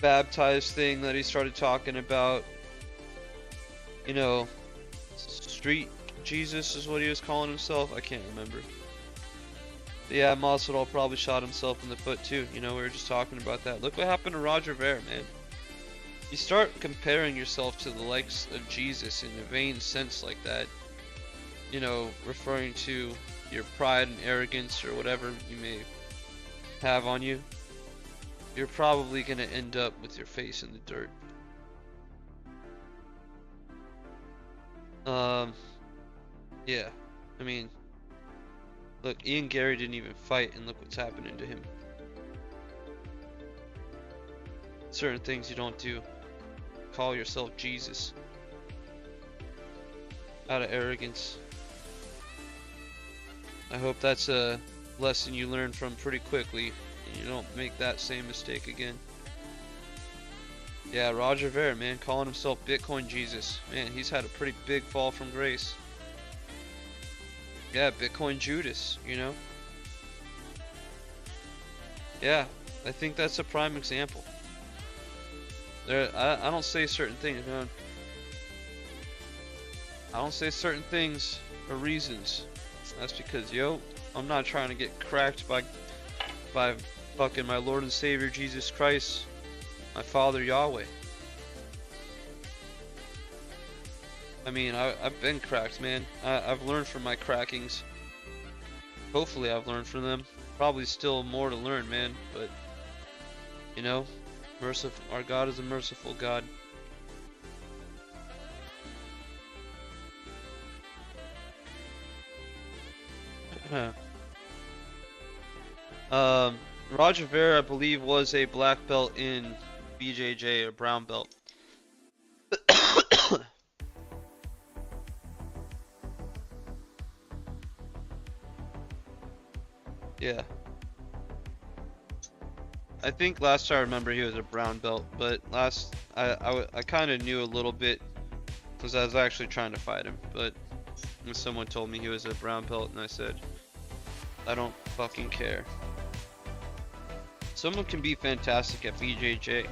baptized thing that he started talking about, you know, street Jesus is what he was calling himself. I can't remember. Yeah, Masvidal probably shot himself in the foot too. You know, we were just talking about that. Look what happened to Roger Ver, man. You start comparing yourself to the likes of Jesus in a vain sense like that, you know, referring to your pride and arrogance or whatever you may have on you, you're probably going to end up with your face in the dirt. Yeah, I mean, look, Ian Gary didn't even fight, and look what's happening to him. Certain things you don't do. Call yourself Jesus out of arrogance. I hope that's a lesson you learn from pretty quickly, and you don't make that same mistake again. Yeah, Roger Ver, man, calling himself Bitcoin Jesus. Man, he's had a pretty big fall from grace. Yeah, Bitcoin Judas, you know? Yeah, I think that's a prime example. I don't say certain things, man. I don't say certain things for reasons. That's because, yo, I'm not trying to get cracked by fucking my Lord and Savior Jesus Christ, my Father Yahweh. I mean, I've been cracked, man. I've learned from my crackings. Hopefully I've learned from them. Probably still more to learn, man, but, you know, merciful. Our God is a merciful God. Roger Ver, I believe, was a black belt in BJJ, or brown belt. Yeah. I think last I remember he was a brown belt, but last I kind of knew a little bit because I was actually trying to fight him, but when someone told me he was a brown belt, and I said, I don't fucking care. Someone can be fantastic at BJJ,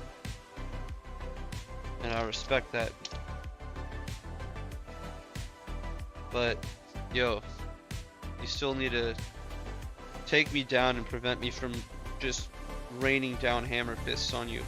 and I respect that. But, yo, you still need to take me down and prevent me from just raining down hammer fists on you.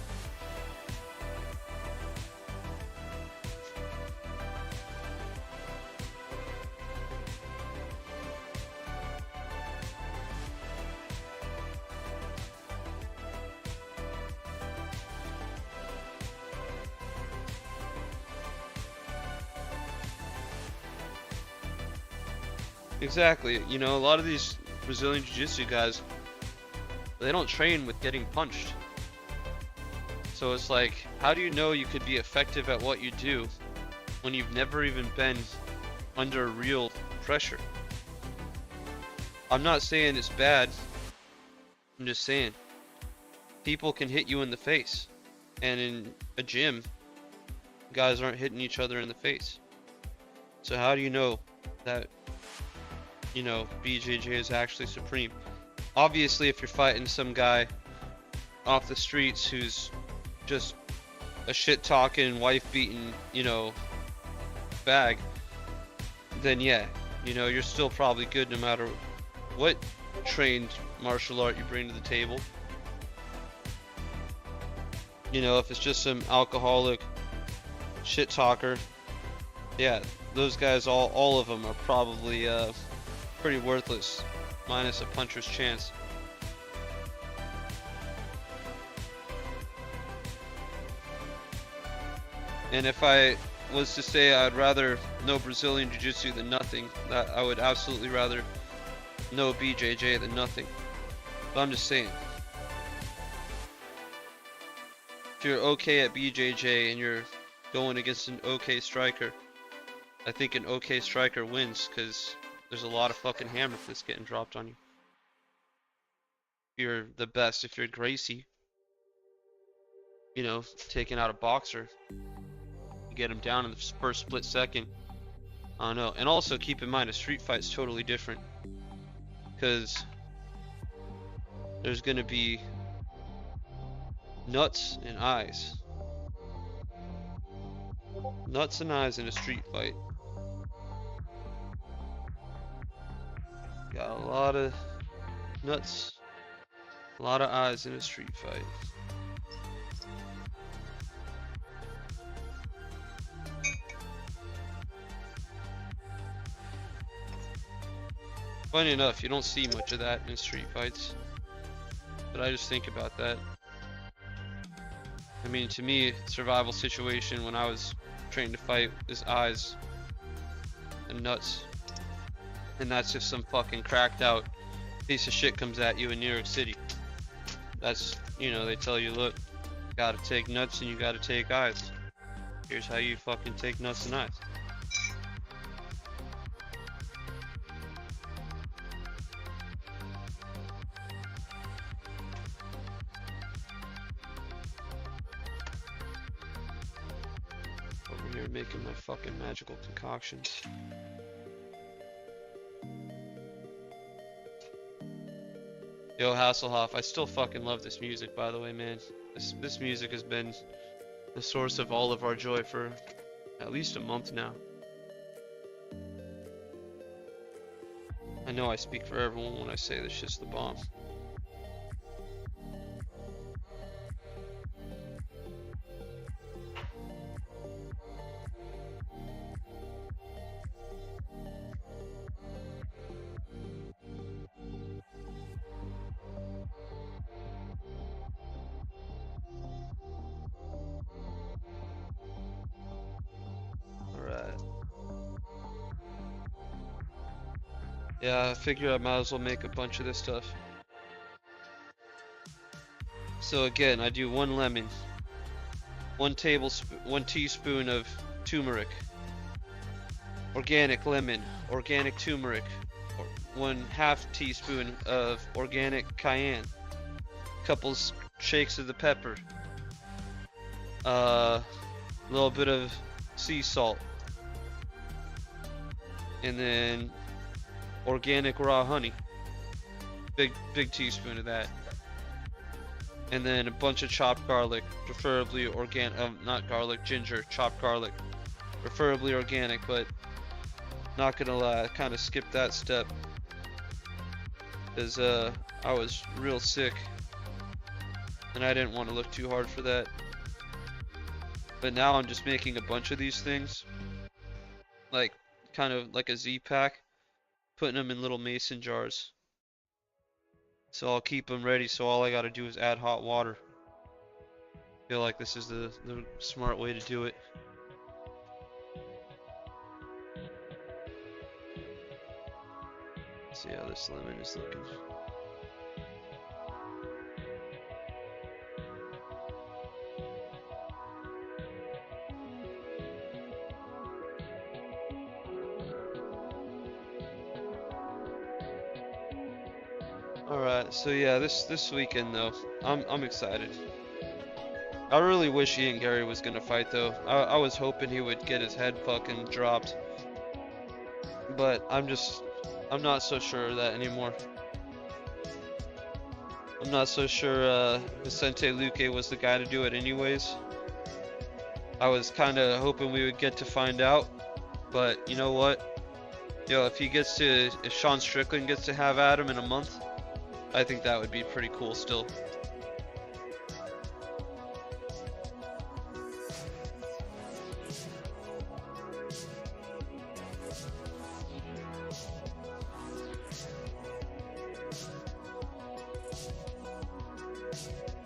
Exactly. You know, a lot of these Brazilian Jiu-Jitsu guys, they don't train with getting punched. So it's like, how do you know you could be effective at what you do when you've never even been under real pressure? I'm not saying it's bad. I'm just saying people can hit you in the face. And in a gym, guys aren't hitting each other in the face. So how do you know that, you know, BJJ is actually supreme? Obviously, if you're fighting some guy off the streets who's just a shit talking, wife beating, you know, bag, then yeah, you know, you're still probably good no matter what trained martial art you bring to the table. You know, if it's just some alcoholic shit talker, yeah, those guys, all of them are probably pretty worthless, minus a puncher's chance. And if I was to say I'd rather know Brazilian Jiu-Jitsu than nothing, that I would absolutely rather know BJJ than nothing. But I'm just saying, if you're okay at BJJ and you're going against an okay striker, I think an okay striker wins because there's a lot of fucking hammer fists getting dropped on you. If you're the best, if you're Gracie, you know, taking out a boxer, you get him down in the first split second. I don't know. And also keep in mind, a street fight's totally different because there's gonna be nuts and eyes. Nuts and eyes in a street fight. Got a lot of nuts, a lot of eyes in a street fight. Funny enough, you don't see much of that in street fights, but I just think about that. I mean, to me, survival situation when I was trained to fight is eyes and nuts. And that's if some fucking cracked out piece of shit comes at you in New York City. That's, you know, they tell you, look, you gotta take nuts and you gotta take eyes. Here's how you fucking take nuts and eyes. Over here making my fucking magical concoctions. Yo, Hasselhoff, I still fucking love this music, by the way, man. This music has been the source of all of our joy for at least a month now. I know I speak for everyone when I say this shit's the bomb. Alright. Yeah, I figure I might as well make a bunch of this stuff. So again, I do 1 lemon, 1 teaspoon of turmeric, organic lemon, organic turmeric, 1/2 teaspoon of organic cayenne, couple shakes of the pepper, a little bit of sea salt, and then organic raw honey, big teaspoon of that, and then a bunch of chopped garlic, preferably not garlic, ginger, chopped garlic, preferably organic, but not gonna lie, I kind of skipped that step because I was real sick and I didn't want to look too hard for that. But now I'm just making a bunch of these things, like kind of like a Z pack, putting them in little mason jars. So I'll keep them ready, so all I gotta do is add hot water. I feel like this is the smart way to do it. See how this lemon is looking. Alright, so yeah, this weekend though, I'm excited. I really wish Ian Gary was gonna fight though. I was hoping he would get his head fucking dropped. But I'm not so sure of that anymore. I'm not so sure Vicente Luque was the guy to do it anyways. I was kinda hoping we would get to find out. But you know what? Yo, if Sean Strickland gets to have Adam in a month, I think that would be pretty cool still.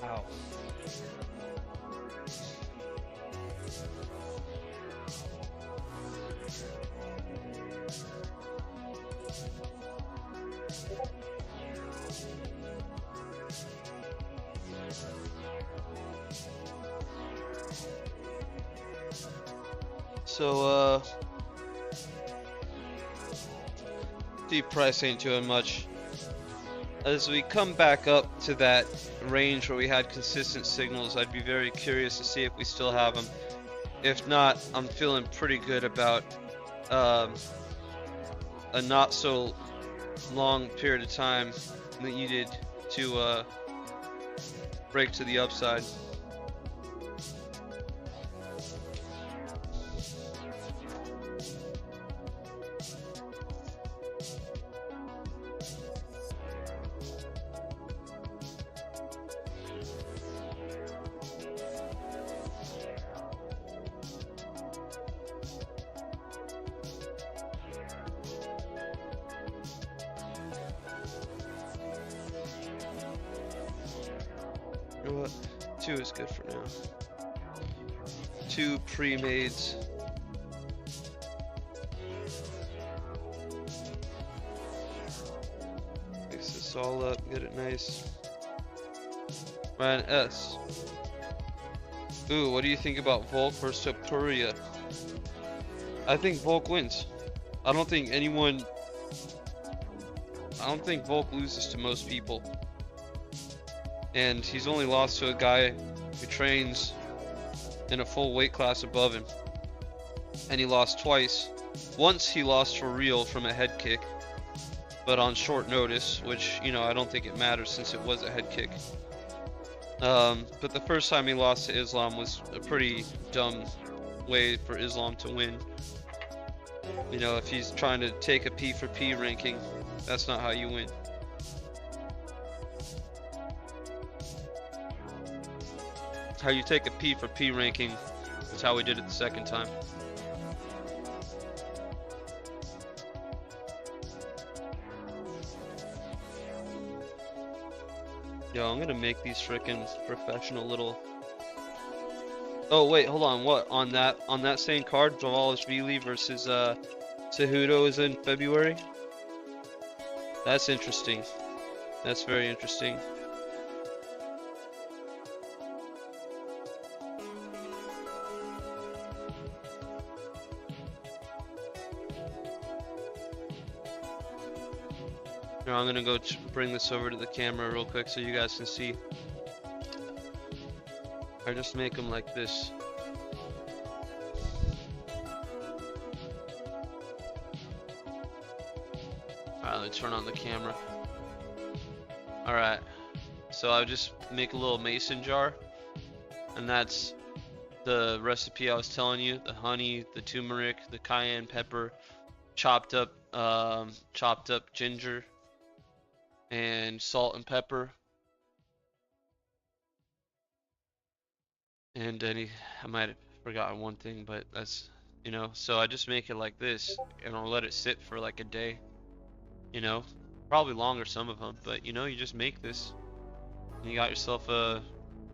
Ow. So, deep price ain't doing much. As we come back up to that range where we had consistent signals, I'd be very curious to see if we still have them. If not, I'm feeling pretty good about a not so long period of time needed to break to the upside. You know what? 2 is good for now. 2 pre-mades. Mix this all up, get it nice. Ryan S. Ooh, what do you think about Volk versus Apuria? I think Volk wins. I don't think Volk loses to most people. And he's only lost to a guy who trains in a full weight class above him. And he lost twice. Once he lost for real from a head kick, but on short notice, which, you know, I don't think it matters since it was a head kick. But the first time he lost to Islam was a pretty dumb way for Islam to win. You know, if he's trying to take a P for P ranking, that's not how you win. How you take a P for P ranking is how we did it the second time. Yo, I'm gonna make these frickin' professional little. Oh wait, hold on. What on that same card, Dvalishvili versus Cejudo is in February? That's interesting. That's very interesting. Now I'm gonna go bring this over to the camera real quick so you guys can see. I just make them like this. Alright, let me turn on the camera. Alright, so I just make a little mason jar, and that's the recipe I was telling you: the honey, the turmeric, the cayenne pepper, chopped up ginger, and salt and pepper, and I might have forgotten one thing, but that's, you know, so I just make it like this and I'll let it sit for like a day, you know, probably longer some of them, but you know, you just make this and you got yourself a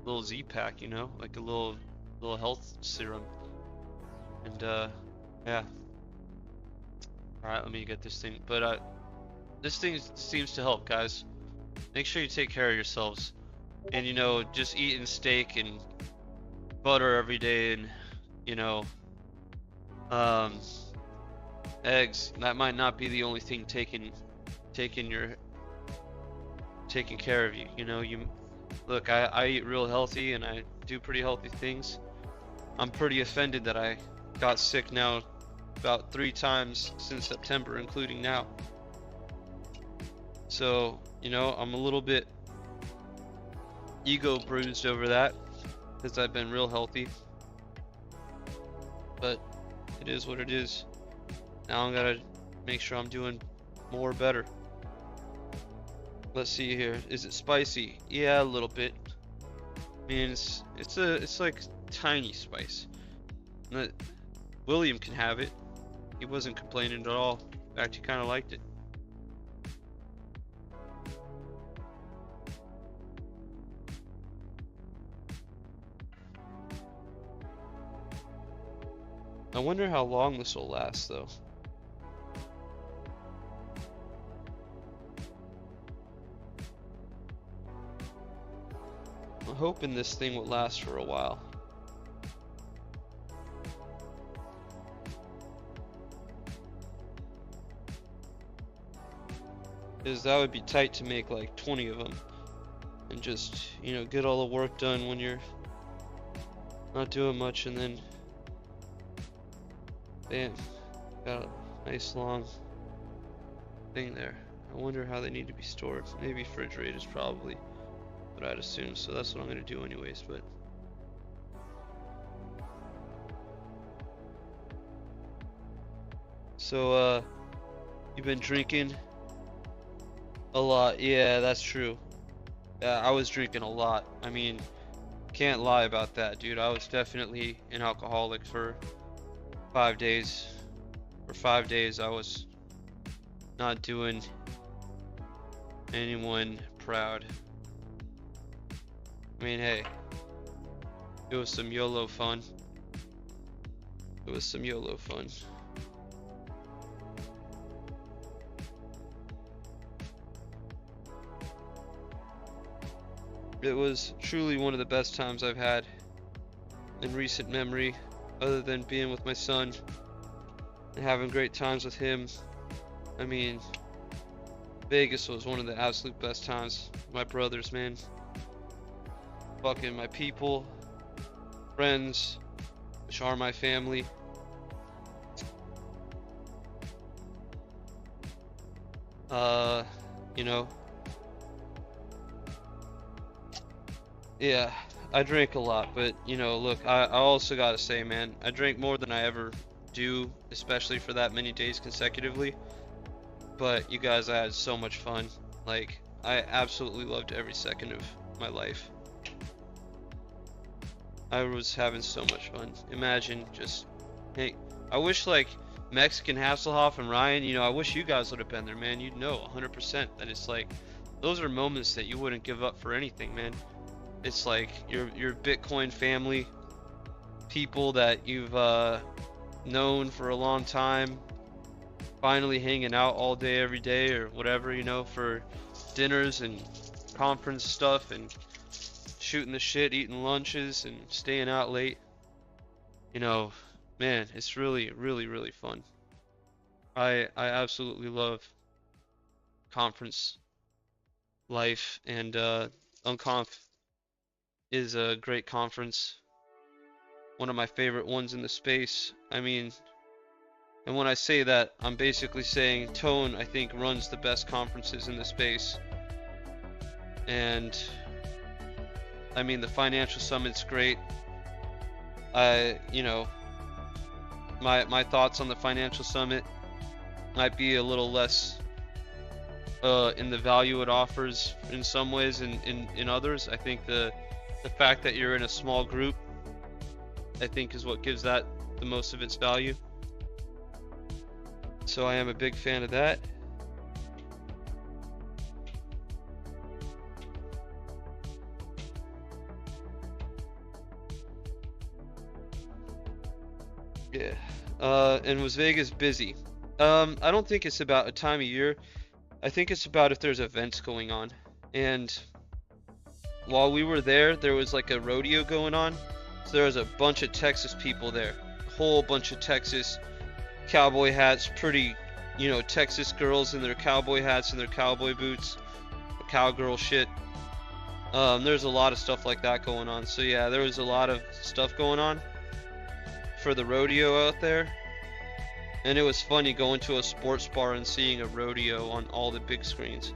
little Z pack, you know, like a little health serum. And yeah, all right, let me get this thing, but this thing seems to help, guys. Make sure you take care of yourselves, and you know, just eating steak and butter every day, and you know, um, eggs. That might not be the only thing taking care of you. You know, you look. I eat real healthy and I do pretty healthy things. I'm pretty offended that I got sick now about 3 times since September, including now. So, you know, I'm a little bit ego bruised over that because I've been real healthy. But it is what it is. Now I gotta make sure I'm doing more better. Let's see here. Is it spicy? Yeah, a little bit. I mean, it's like tiny spice. William can have it. He wasn't complaining at all. In fact, he kind of liked it. I wonder how long this will last, though. I'm hoping this thing will last for a while. Because that would be tight to make like 20 of them. And just, you know, get all the work done when you're not doing much, and then bam, got a nice long thing there. I wonder how they need to be stored. Maybe refrigerators probably, but I'd assume so. That's what I'm gonna do anyways. But so you've been drinking a lot? Yeah, that's true. Yeah, I was drinking a lot. I mean, can't lie about that, dude. I was definitely an alcoholic for 5 days. For 5 days, I was not doing anyone proud. I mean, hey, it was some YOLO fun. It was some YOLO fun. It was truly one of the best times I've had in recent memory, other than being with my son and having great times with him. I mean, Vegas was one of the absolute best times. My brothers, man. Fucking my people, friends, which are my family. You know, yeah, I drink a lot, but you know, look, I also gotta say, man, I drink more than I ever do, especially for that many days consecutively. But you guys, I had so much fun. Like, I absolutely loved every second of my life. I was having so much fun. Imagine just, hey, I wish like Mexican Hasselhoff and Ryan, you know, I wish you guys would have been there, man. You'd know 100% that it's like, those are moments that you wouldn't give up for anything, man. It's like your Bitcoin family, people that you've known for a long time, finally hanging out all day every day or whatever, you know, for dinners and conference stuff and shooting the shit, eating lunches and staying out late. You know, man, it's really, really, really fun. I absolutely love conference life, and Unconf is a great conference. One of my favorite ones in the space. I mean, and when I say that, I'm basically saying Tone, I think, runs the best conferences in the space. And I mean, the financial summit's great. You know, my thoughts on the financial summit might be a little less in the value it offers in some ways, and in others. I think the fact that you're in a small group, I think, is what gives that the most of its value. So I am a big fan of that. Yeah. And was Vegas busy? I don't think it's about a time of year. I think it's about if there's events going on. And while we were there, there was like a rodeo going on. So there was a bunch of Texas people there. A whole bunch of Texas cowboy hats, pretty, Texas girls in their cowboy hats and their cowboy boots, cowgirl shit. There's a lot of stuff like that going on. So yeah, there was a lot of stuff going on for the rodeo out there. And it was funny going to a sports bar and seeing a rodeo on all the big screens.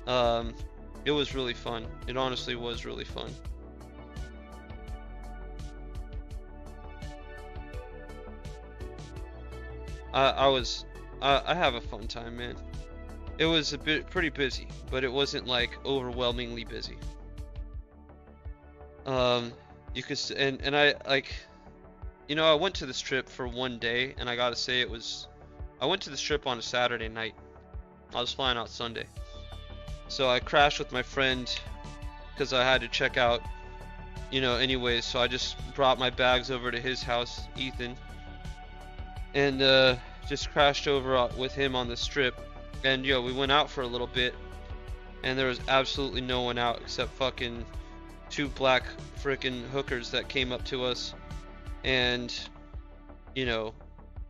It was really fun. It honestly was really fun. I have a fun time, man. It was a bit pretty busy, but it wasn't like overwhelmingly busy. Um, you could and I like, I went to the strip for one day, and I gotta say I went to the strip on a Saturday night. I was flying out Sunday, so I crashed with my friend because I had to check out, anyways. So I just brought my bags over to his house, Ethan, and just crashed over with him on the strip. And we went out for a little bit, and there was absolutely no one out except fucking two black frickin' hookers that came up to us and,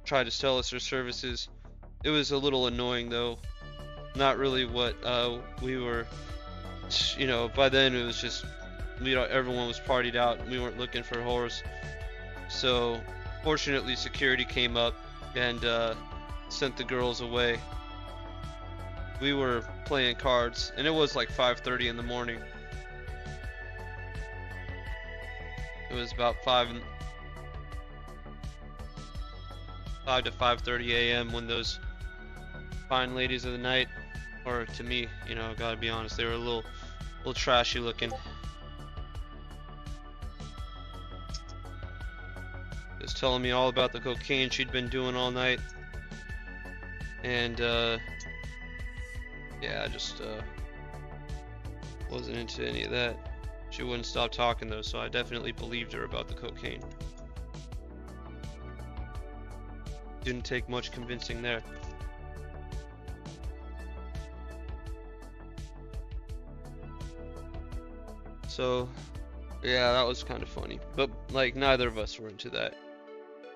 tried to sell us their services. It was a little annoying though. Not really what we were, by then it was just, everyone was partied out and we weren't looking for whores. So fortunately security came up and sent the girls away. We were playing cards and it was like 5:30 in the morning. It was about 5 to 5:30 a.m. when those fine ladies of the night, or to me, gotta be honest, they were a little trashy looking. Just telling me all about the cocaine she'd been doing all night. And yeah, I just wasn't into any of that. She wouldn't stop talking though, so I definitely believed her about the cocaine. Didn't take much convincing there. So yeah, that was kind of funny, but like neither of us were into that,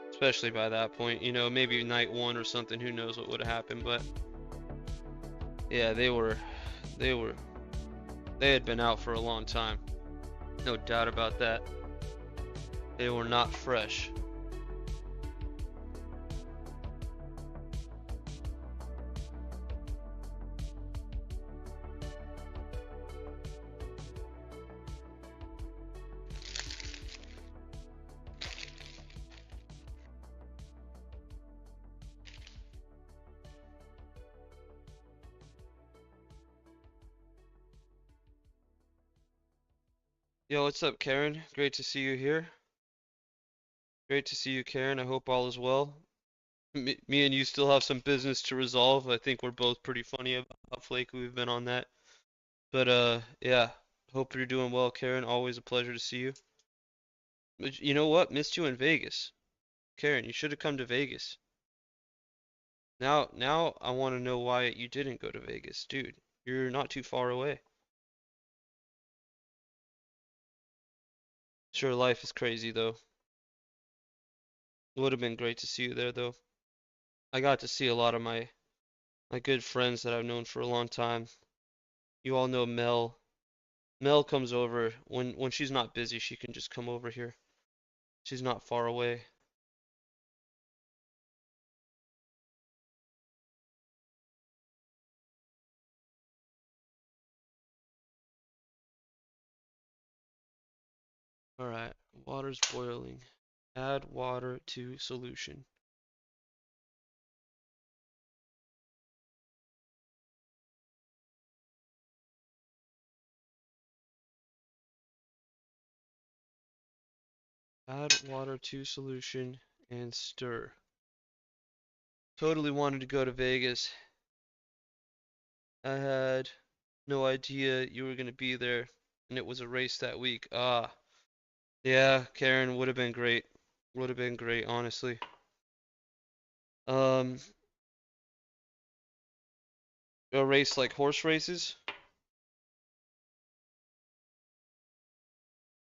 especially by that point. Maybe night one or something, who knows what would have happened. But yeah, they had been out for a long time, no doubt about that. They were not fresh. Yo, what's up, Karen? Great to see you here. Great to see you, Karen. I hope all is well. Me and you still have some business to resolve. I think we're both pretty funny about how flaky we've been on that. But yeah. Hope you're doing well, Karen. Always a pleasure to see you. But you know what? Missed you in Vegas. Karen, you should have come to Vegas. Now I want to know why you didn't go to Vegas. Dude, you're not too far away. Sure, life is crazy though. It would have been great to see you there though. I got to see a lot of my good friends that I've known for a long time. You all know Mel. Mel comes over when she's not busy, she can just come over here. She's not far away. Alright, water's boiling. Add water to solution. Add water to solution and stir. Totally wanted to go to Vegas. I had no idea you were gonna be there, and it was a race that week. Ah, yeah, Karen, would have been great. Would have been great, honestly. Um, A race like horse races?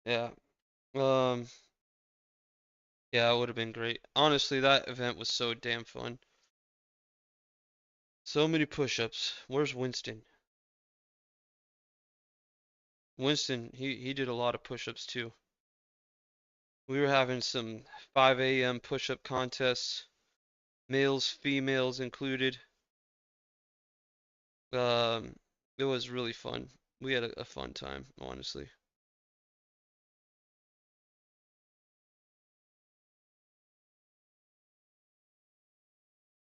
Yeah. Um, yeah, it would have been great. Honestly, that event was so damn fun. So many push-ups. Where's Winston? Winston, he did a lot of push-ups too. We were having some 5 a.m. push-up contests, males, females included. Um, it was really fun. We had a fun time, honestly.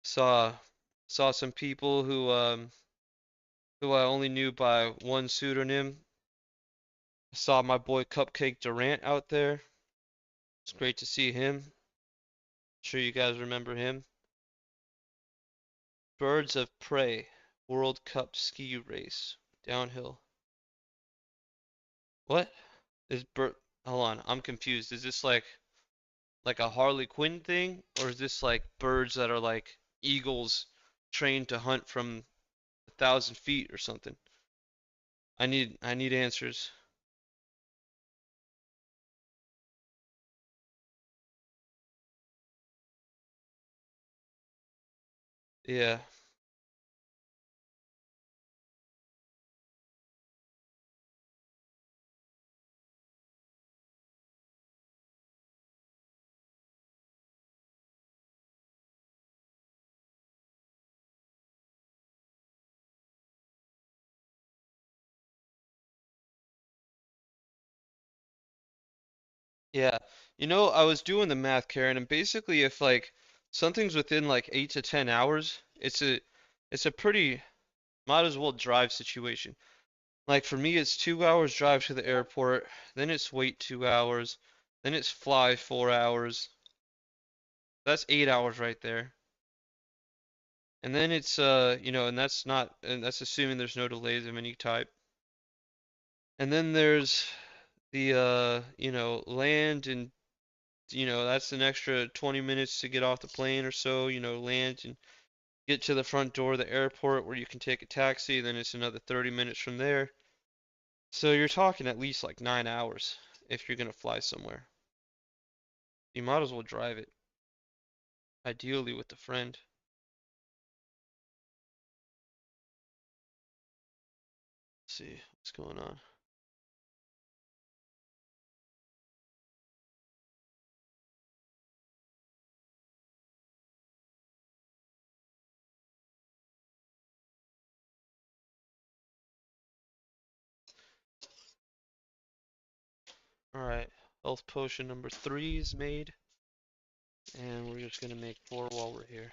Saw saw some people who I only knew by one pseudonym. Saw my boy Cupcake Durant out there. It's great to see him. Sure you guys remember him. Birds of Prey World Cup ski race downhill. What? Is bird? Hold on, I'm confused. Is this like a Harley Quinn thing, or is this like birds that are like eagles trained to hunt from 1,000 feet or something? I need answers. Yeah. Yeah. I was doing the math, Karen, and basically if like something's within like 8 to 10 hours, it's a pretty might as well drive situation. Like for me, it's 2 hours drive to the airport, then it's wait 2 hours, then it's fly 4 hours. That's 8 hours right there. And then it's and that's assuming there's no delays of any type. And then there's the land and that's an extra 20 minutes to get off the plane or so, land and get to the front door of the airport where you can take a taxi, then it's another 30 minutes from there. So you're talking at least like 9 hours if you're gonna fly somewhere. You might as well drive it, ideally with a friend. Let's see what's going on. Alright, health potion number 3 is made, and we're just gonna make 4 while we're here.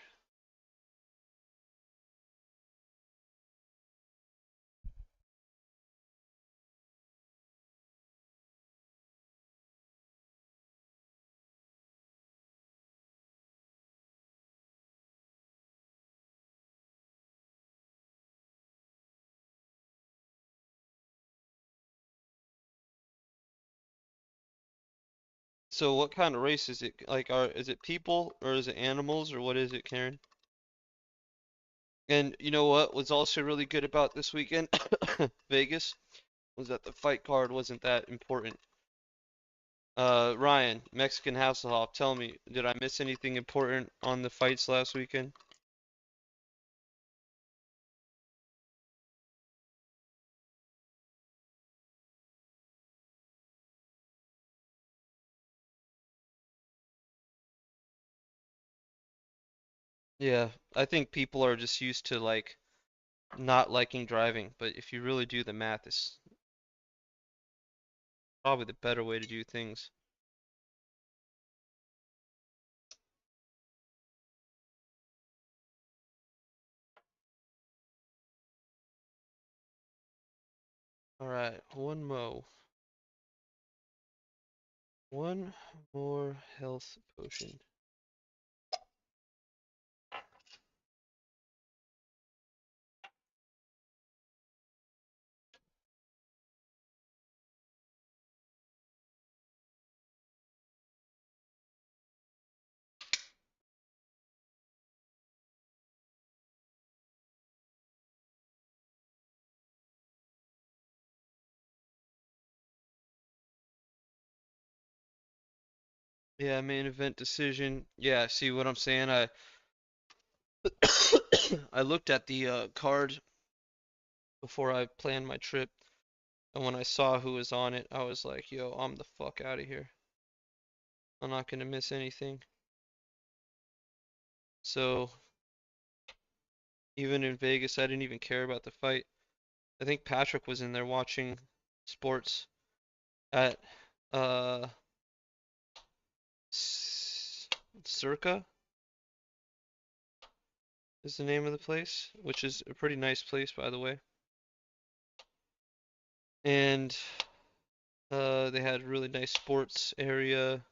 So what kind of race is it? Like, is it people or is it animals or what is it, Karen? And you know what was also really good about this weekend, Vegas, was that the fight card wasn't that important. Ryan, Mexican Hasselhoff, tell me, did I miss anything important on the fights last weekend? Yeah, I think people are just used to like not liking driving, but if you really do the math, it's probably the better way to do things. All right, one more health potion. Yeah, main event decision. Yeah, see what I'm saying? I looked at the card before I planned my trip, and when I saw who was on it, I was like, yo, I'm the fuck out of here. I'm not gonna miss anything. So even in Vegas, I didn't even care about the fight. I think Patrick was in there watching sports at uh Circa is the name of the place, which is a pretty nice place by the way. And they had really nice sports area,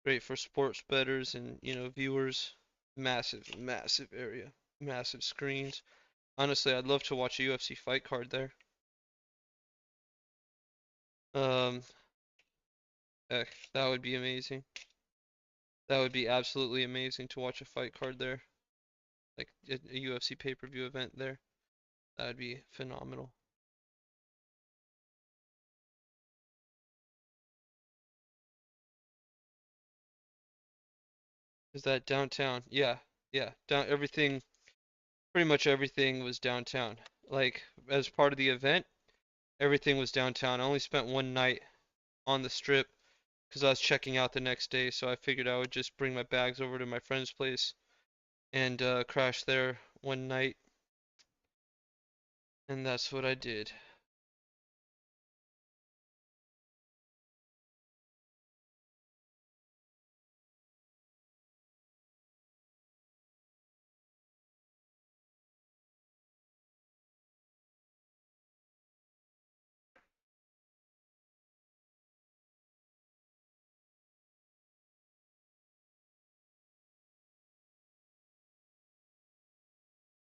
great for sports bettors and viewers. Massive, massive area, massive screens. Honestly, I'd love to watch a UFC fight card there. Um, Heck, that would be amazing. That would be absolutely amazing to watch a fight card there, like a UFC pay-per-view event there. That would be phenomenal. Is that downtown? Yeah, yeah. Down everything, pretty much everything was downtown. Like as part of the event, everything was downtown. I only spent one night on the strip because I was checking out the next day, so I figured I would just bring my bags over to my friend's place and crash there one night, and that's what I did.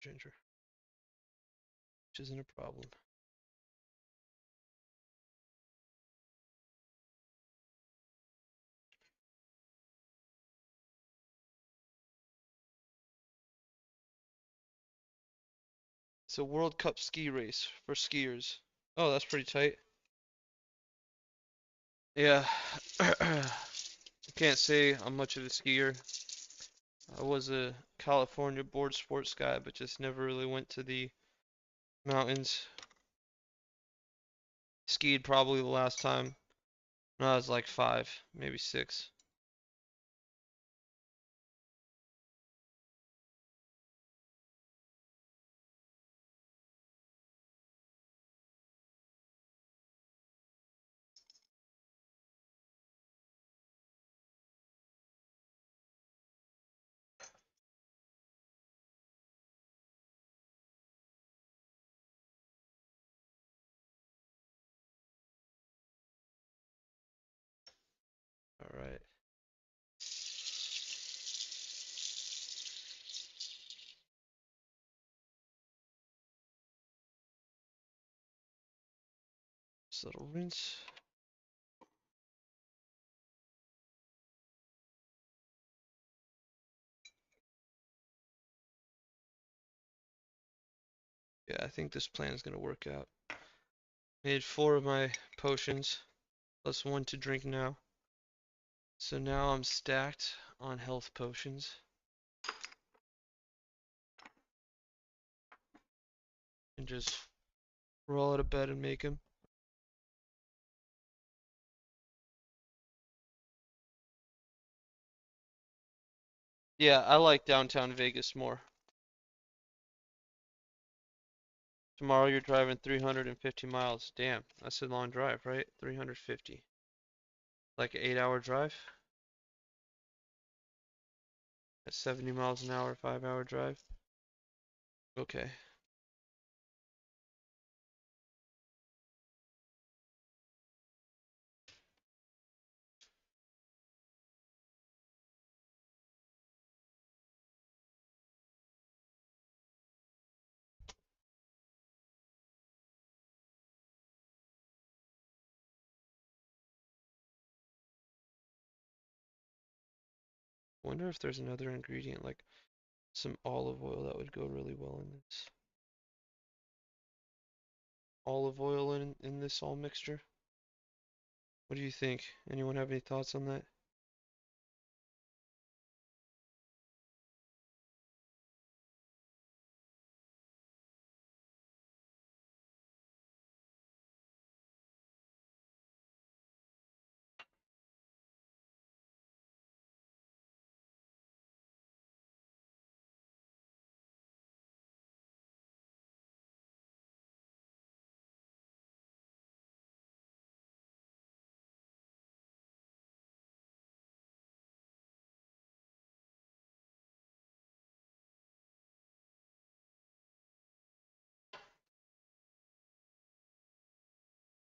Ginger, which isn't a problem. It's a World Cup ski race for skiers. Oh, that's pretty tight. Yeah. I can't say I'm much of a skier. I was a California board sports guy, but just never really went to the mountains. Skied probably the last time when I was like 5, maybe 6. All right. Just a little rinse. Yeah, I think this plan is gonna work out. Made 4 of my potions, plus 1 to drink now. So now I'm stacked on health potions. And just roll out of bed and make them. Yeah, I like downtown Vegas more. Tomorrow you're driving 350 miles. Damn, that's a long drive, right? 350. Like an 8-hour drive? At 70 miles an hour, 5-hour drive? Okay. Wonder if there's another ingredient like some olive oil that would go really well in this. Olive oil in this all mixture? What do you think? Anyone have any thoughts on that?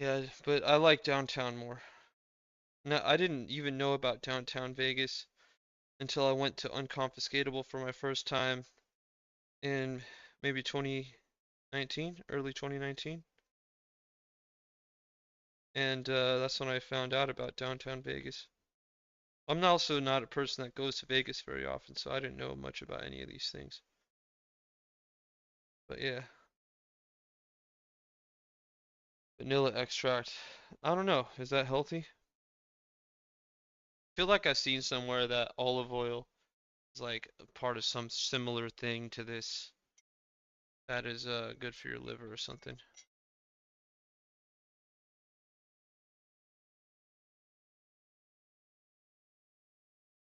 Yeah, but I like downtown more. No, I didn't even know about downtown Vegas until I went to Unconfiscatable for my first time in maybe 2019, early 2019. And that's when I found out about downtown Vegas. I'm also not a person that goes to Vegas very often, so I didn't know much about any of these things. But yeah, vanilla extract. I don't know. Is that healthy? I feel like I've seen somewhere that olive oil is like a part of some similar thing to this that is good for your liver or something.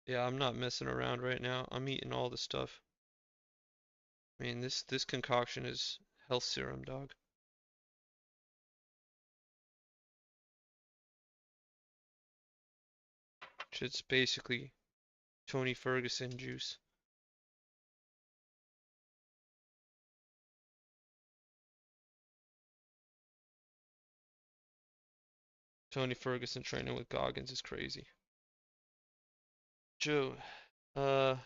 Yeah, I'm not messing around right now. I'm eating all the stuff. I mean, this concoction is health serum, dog. It's basically Tony Ferguson juice. Tony Ferguson training with Goggins is crazy. Joe, uh,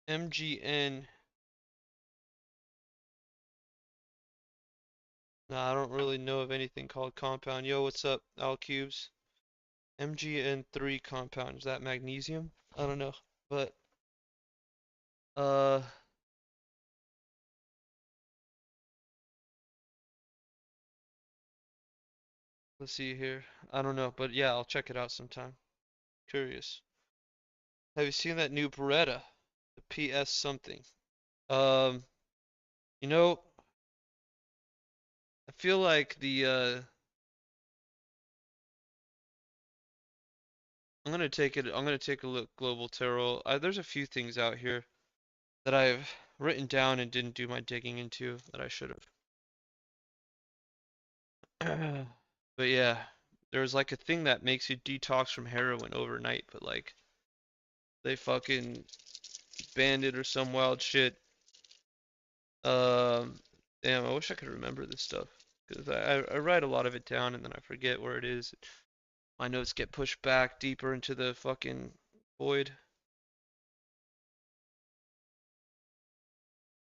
MGN. Nah, I don't really know of anything called compound. Yo, what's up, Al Cubes? MGN3 compound. Is that magnesium? I don't know. But, uh, let's see here. I don't know. But yeah, I'll check it out sometime. Curious. Have you seen that new Beretta? The PS something. Um, you know, I feel like I'm gonna take a look global tarot. There's a few things out here that I've written down and didn't do my digging into that I should have. But yeah, there's like a thing that makes you detox from heroin overnight, but like they fucking banned it or some wild shit. Um, damn, I wish I could remember this stuff because I write a lot of it down and then I forget where it is. My notes get pushed back deeper into the fucking void.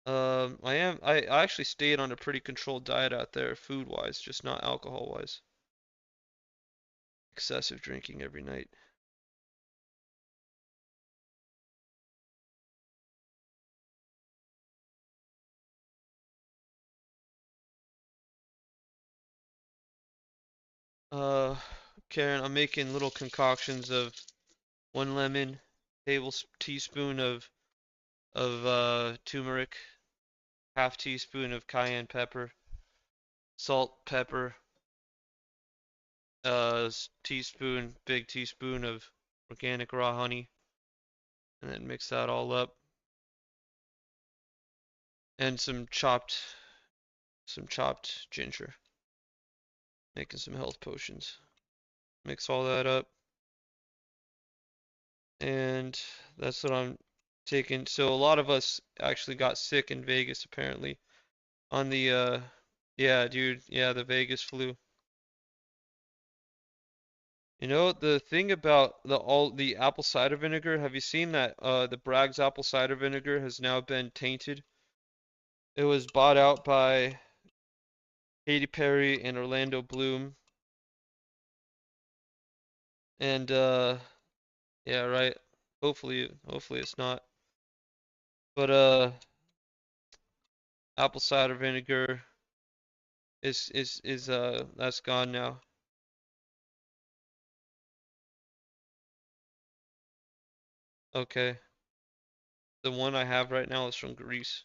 I actually stayed on a pretty controlled diet out there, food wise, just not alcohol wise. Excessive drinking every night. Uh, Karen, I'm making little concoctions of 1 lemon, teaspoon of turmeric, half teaspoon of cayenne pepper, salt, pepper, big teaspoon of organic raw honey, and then mix that all up, and some chopped ginger, making some health potions. Mix all that up, and that's what I'm taking. So a lot of us actually got sick in Vegas apparently on the yeah, dude, yeah, the Vegas flu. You know, the thing about the apple cider vinegar, have you seen that the Bragg's apple cider vinegar has now been tainted? It was bought out by Katy Perry and Orlando Bloom and yeah, right. Hopefully it's not. But apple cider vinegar is that's gone now. Okay. The one I have right now is from Greece.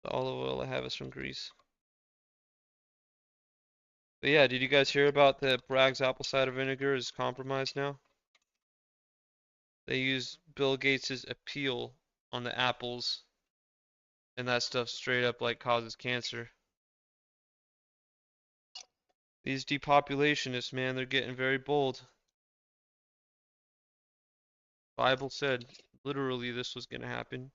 The olive oil I have is from Greece. But yeah, did you guys hear about the Bragg's apple cider vinegar is compromised now? They use Bill Gates's appeal on the apples, and that stuff straight up like causes cancer. These depopulationists, man, they're getting very bold. Bible said literally this was gonna happen.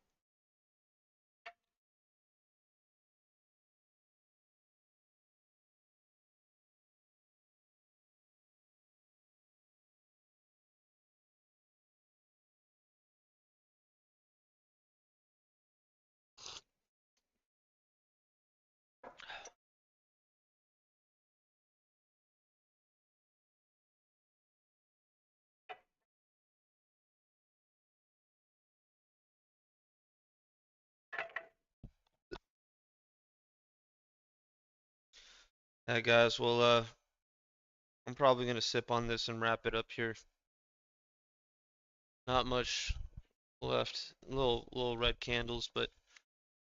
Alright guys, well I'm probably gonna sip on this and wrap it up here. Not much left. Little red candles, but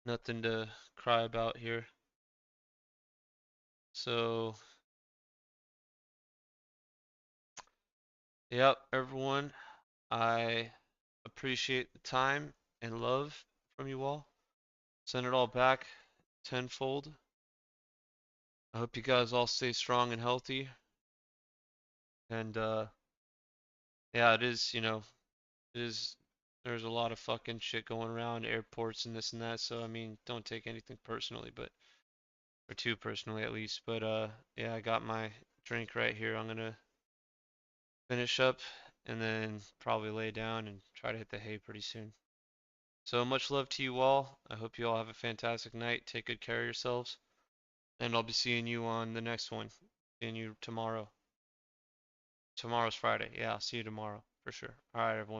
nothing to cry about here. So yep, everyone, I appreciate the time and love from you all. Send it all back tenfold. I hope you guys all stay strong and healthy. And yeah, it is, it is there's a lot of fucking shit going around, airports and this and that, so I mean, don't take anything personally, but or too personally at least. But yeah, I got my drink right here. I'm gonna finish up and then probably lay down and try to hit the hay pretty soon. So much love to you all. I hope you all have a fantastic night. Take good care of yourselves. And I'll be seeing you on the next one. Seeing you tomorrow. Tomorrow's Friday. Yeah, I'll see you tomorrow for sure. All right, everyone.